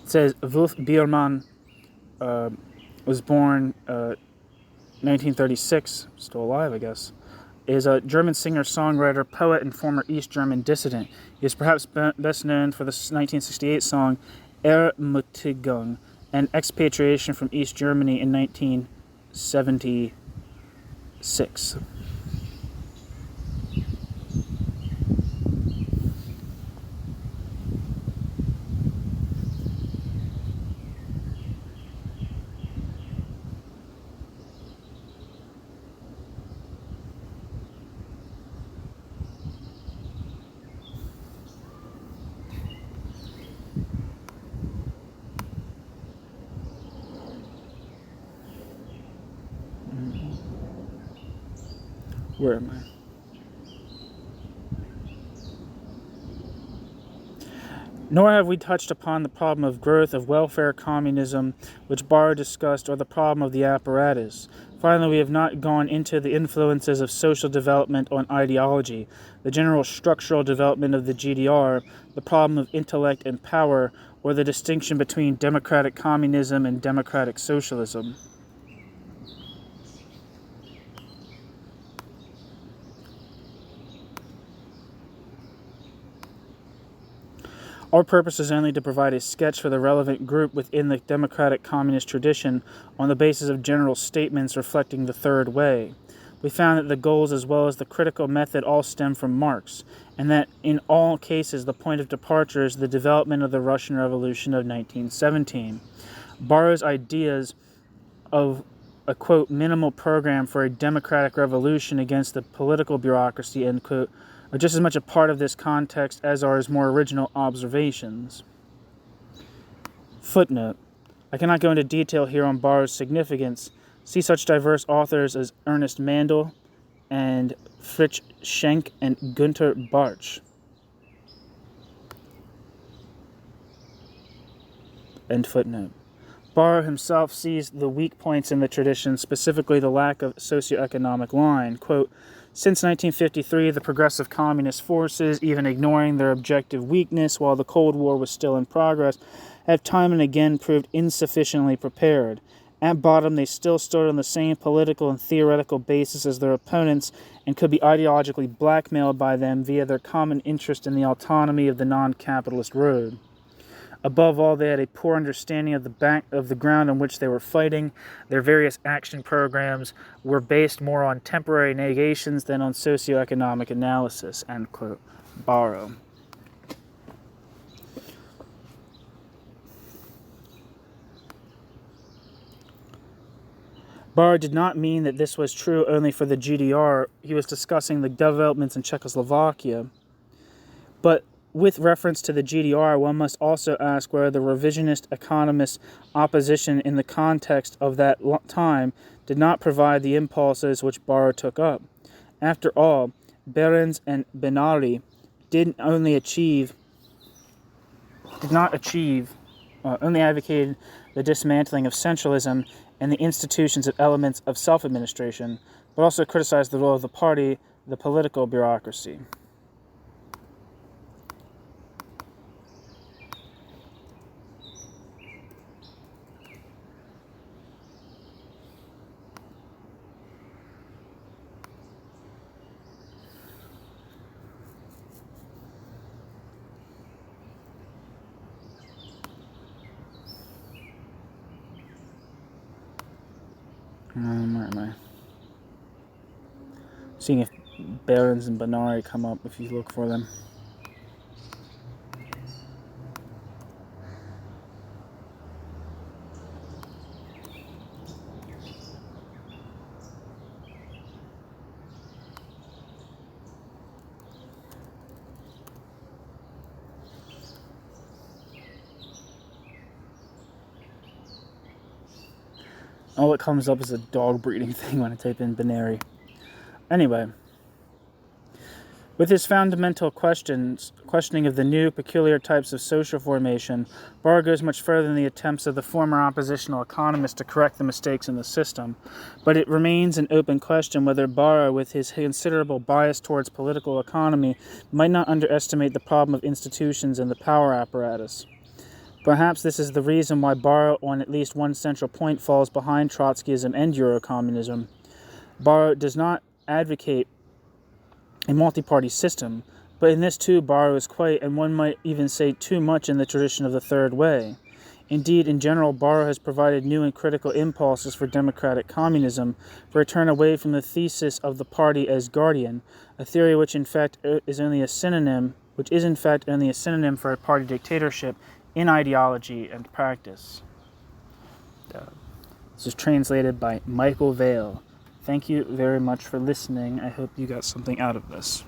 It says Wolf Biermann was born 1936, still alive, I guess, is a German singer, songwriter, poet, and former East German dissident. He is perhaps best known for the 1968 song Ermutigung, an expatriation from East Germany in 1976. Where am I? Nor have we touched upon the problem of growth of welfare communism, which Bahro discussed, or the problem of the apparatus. Finally, we have not gone into the influences of social development on ideology, the general structural development of the GDR, the problem of intellect and power, or the distinction between democratic communism and democratic socialism. Our purpose is only to provide a sketch for the relevant group within the democratic communist tradition on the basis of general statements reflecting the Third Way. We found that the goals as well as the critical method all stem from Marx, and that in all cases the point of departure is the development of the Russian Revolution of 1917. Bahro's ideas of a, quote, minimal program for a democratic revolution against the political bureaucracy, end quote, are just as much a part of this context as are his more original observations. Footnote. I cannot go into detail here on Bahro's significance. See such diverse authors as Ernest Mandel and Fritz Schenk and Günter Bartsch. End footnote. Bahro himself sees the weak points in the tradition, specifically the lack of socioeconomic line. Quote, since 1953, the progressive communist forces, even ignoring their objective weakness while the Cold War was still in progress, have time and again proved insufficiently prepared. At bottom, they still stood on the same political and theoretical basis as their opponents and could be ideologically blackmailed by them via their common interest in the autonomy of the non-capitalist road. Above all, they had a poor understanding of the ground on which they were fighting. Their various action programs were based more on temporary negations than on socioeconomic analysis, end quote. Bahro. Bahro did not mean that this was true only for the GDR. He was discussing the developments in Czechoslovakia. But with reference to the GDR, one must also ask whether the revisionist economist opposition in the context of that time did not provide the impulses which Bahro took up. After all, Behrens and Benari only advocated the dismantling of centralism and the institutions of elements of self-administration, but also criticized the role of the party, the political bureaucracy. Where am I? Seeing if Behrens and Benari come up if you look for them. All it comes up is a dog breeding thing when I type in Benari. Anyway, with his fundamental questioning of the new, peculiar types of social formation, Bahro goes much further than the attempts of the former oppositional economists to correct the mistakes in the system. But it remains an open question whether Bahro, with his considerable bias towards political economy, might not underestimate the problem of institutions and the power apparatus. Perhaps this is the reason why Bahro, on at least one central point, falls behind Trotskyism and Eurocommunism. Bahro does not advocate a multi-party system, but in this too Bahro is quite, and one might even say too much, in the tradition of the Third Way. Indeed, in general, Bahro has provided new and critical impulses for democratic communism, for a turn away from the thesis of the party as guardian, a theory which in fact is only a synonym for a party dictatorship in ideology and practice. This is translated by Michael Vale. Thank you very much for listening. I hope you got something out of this.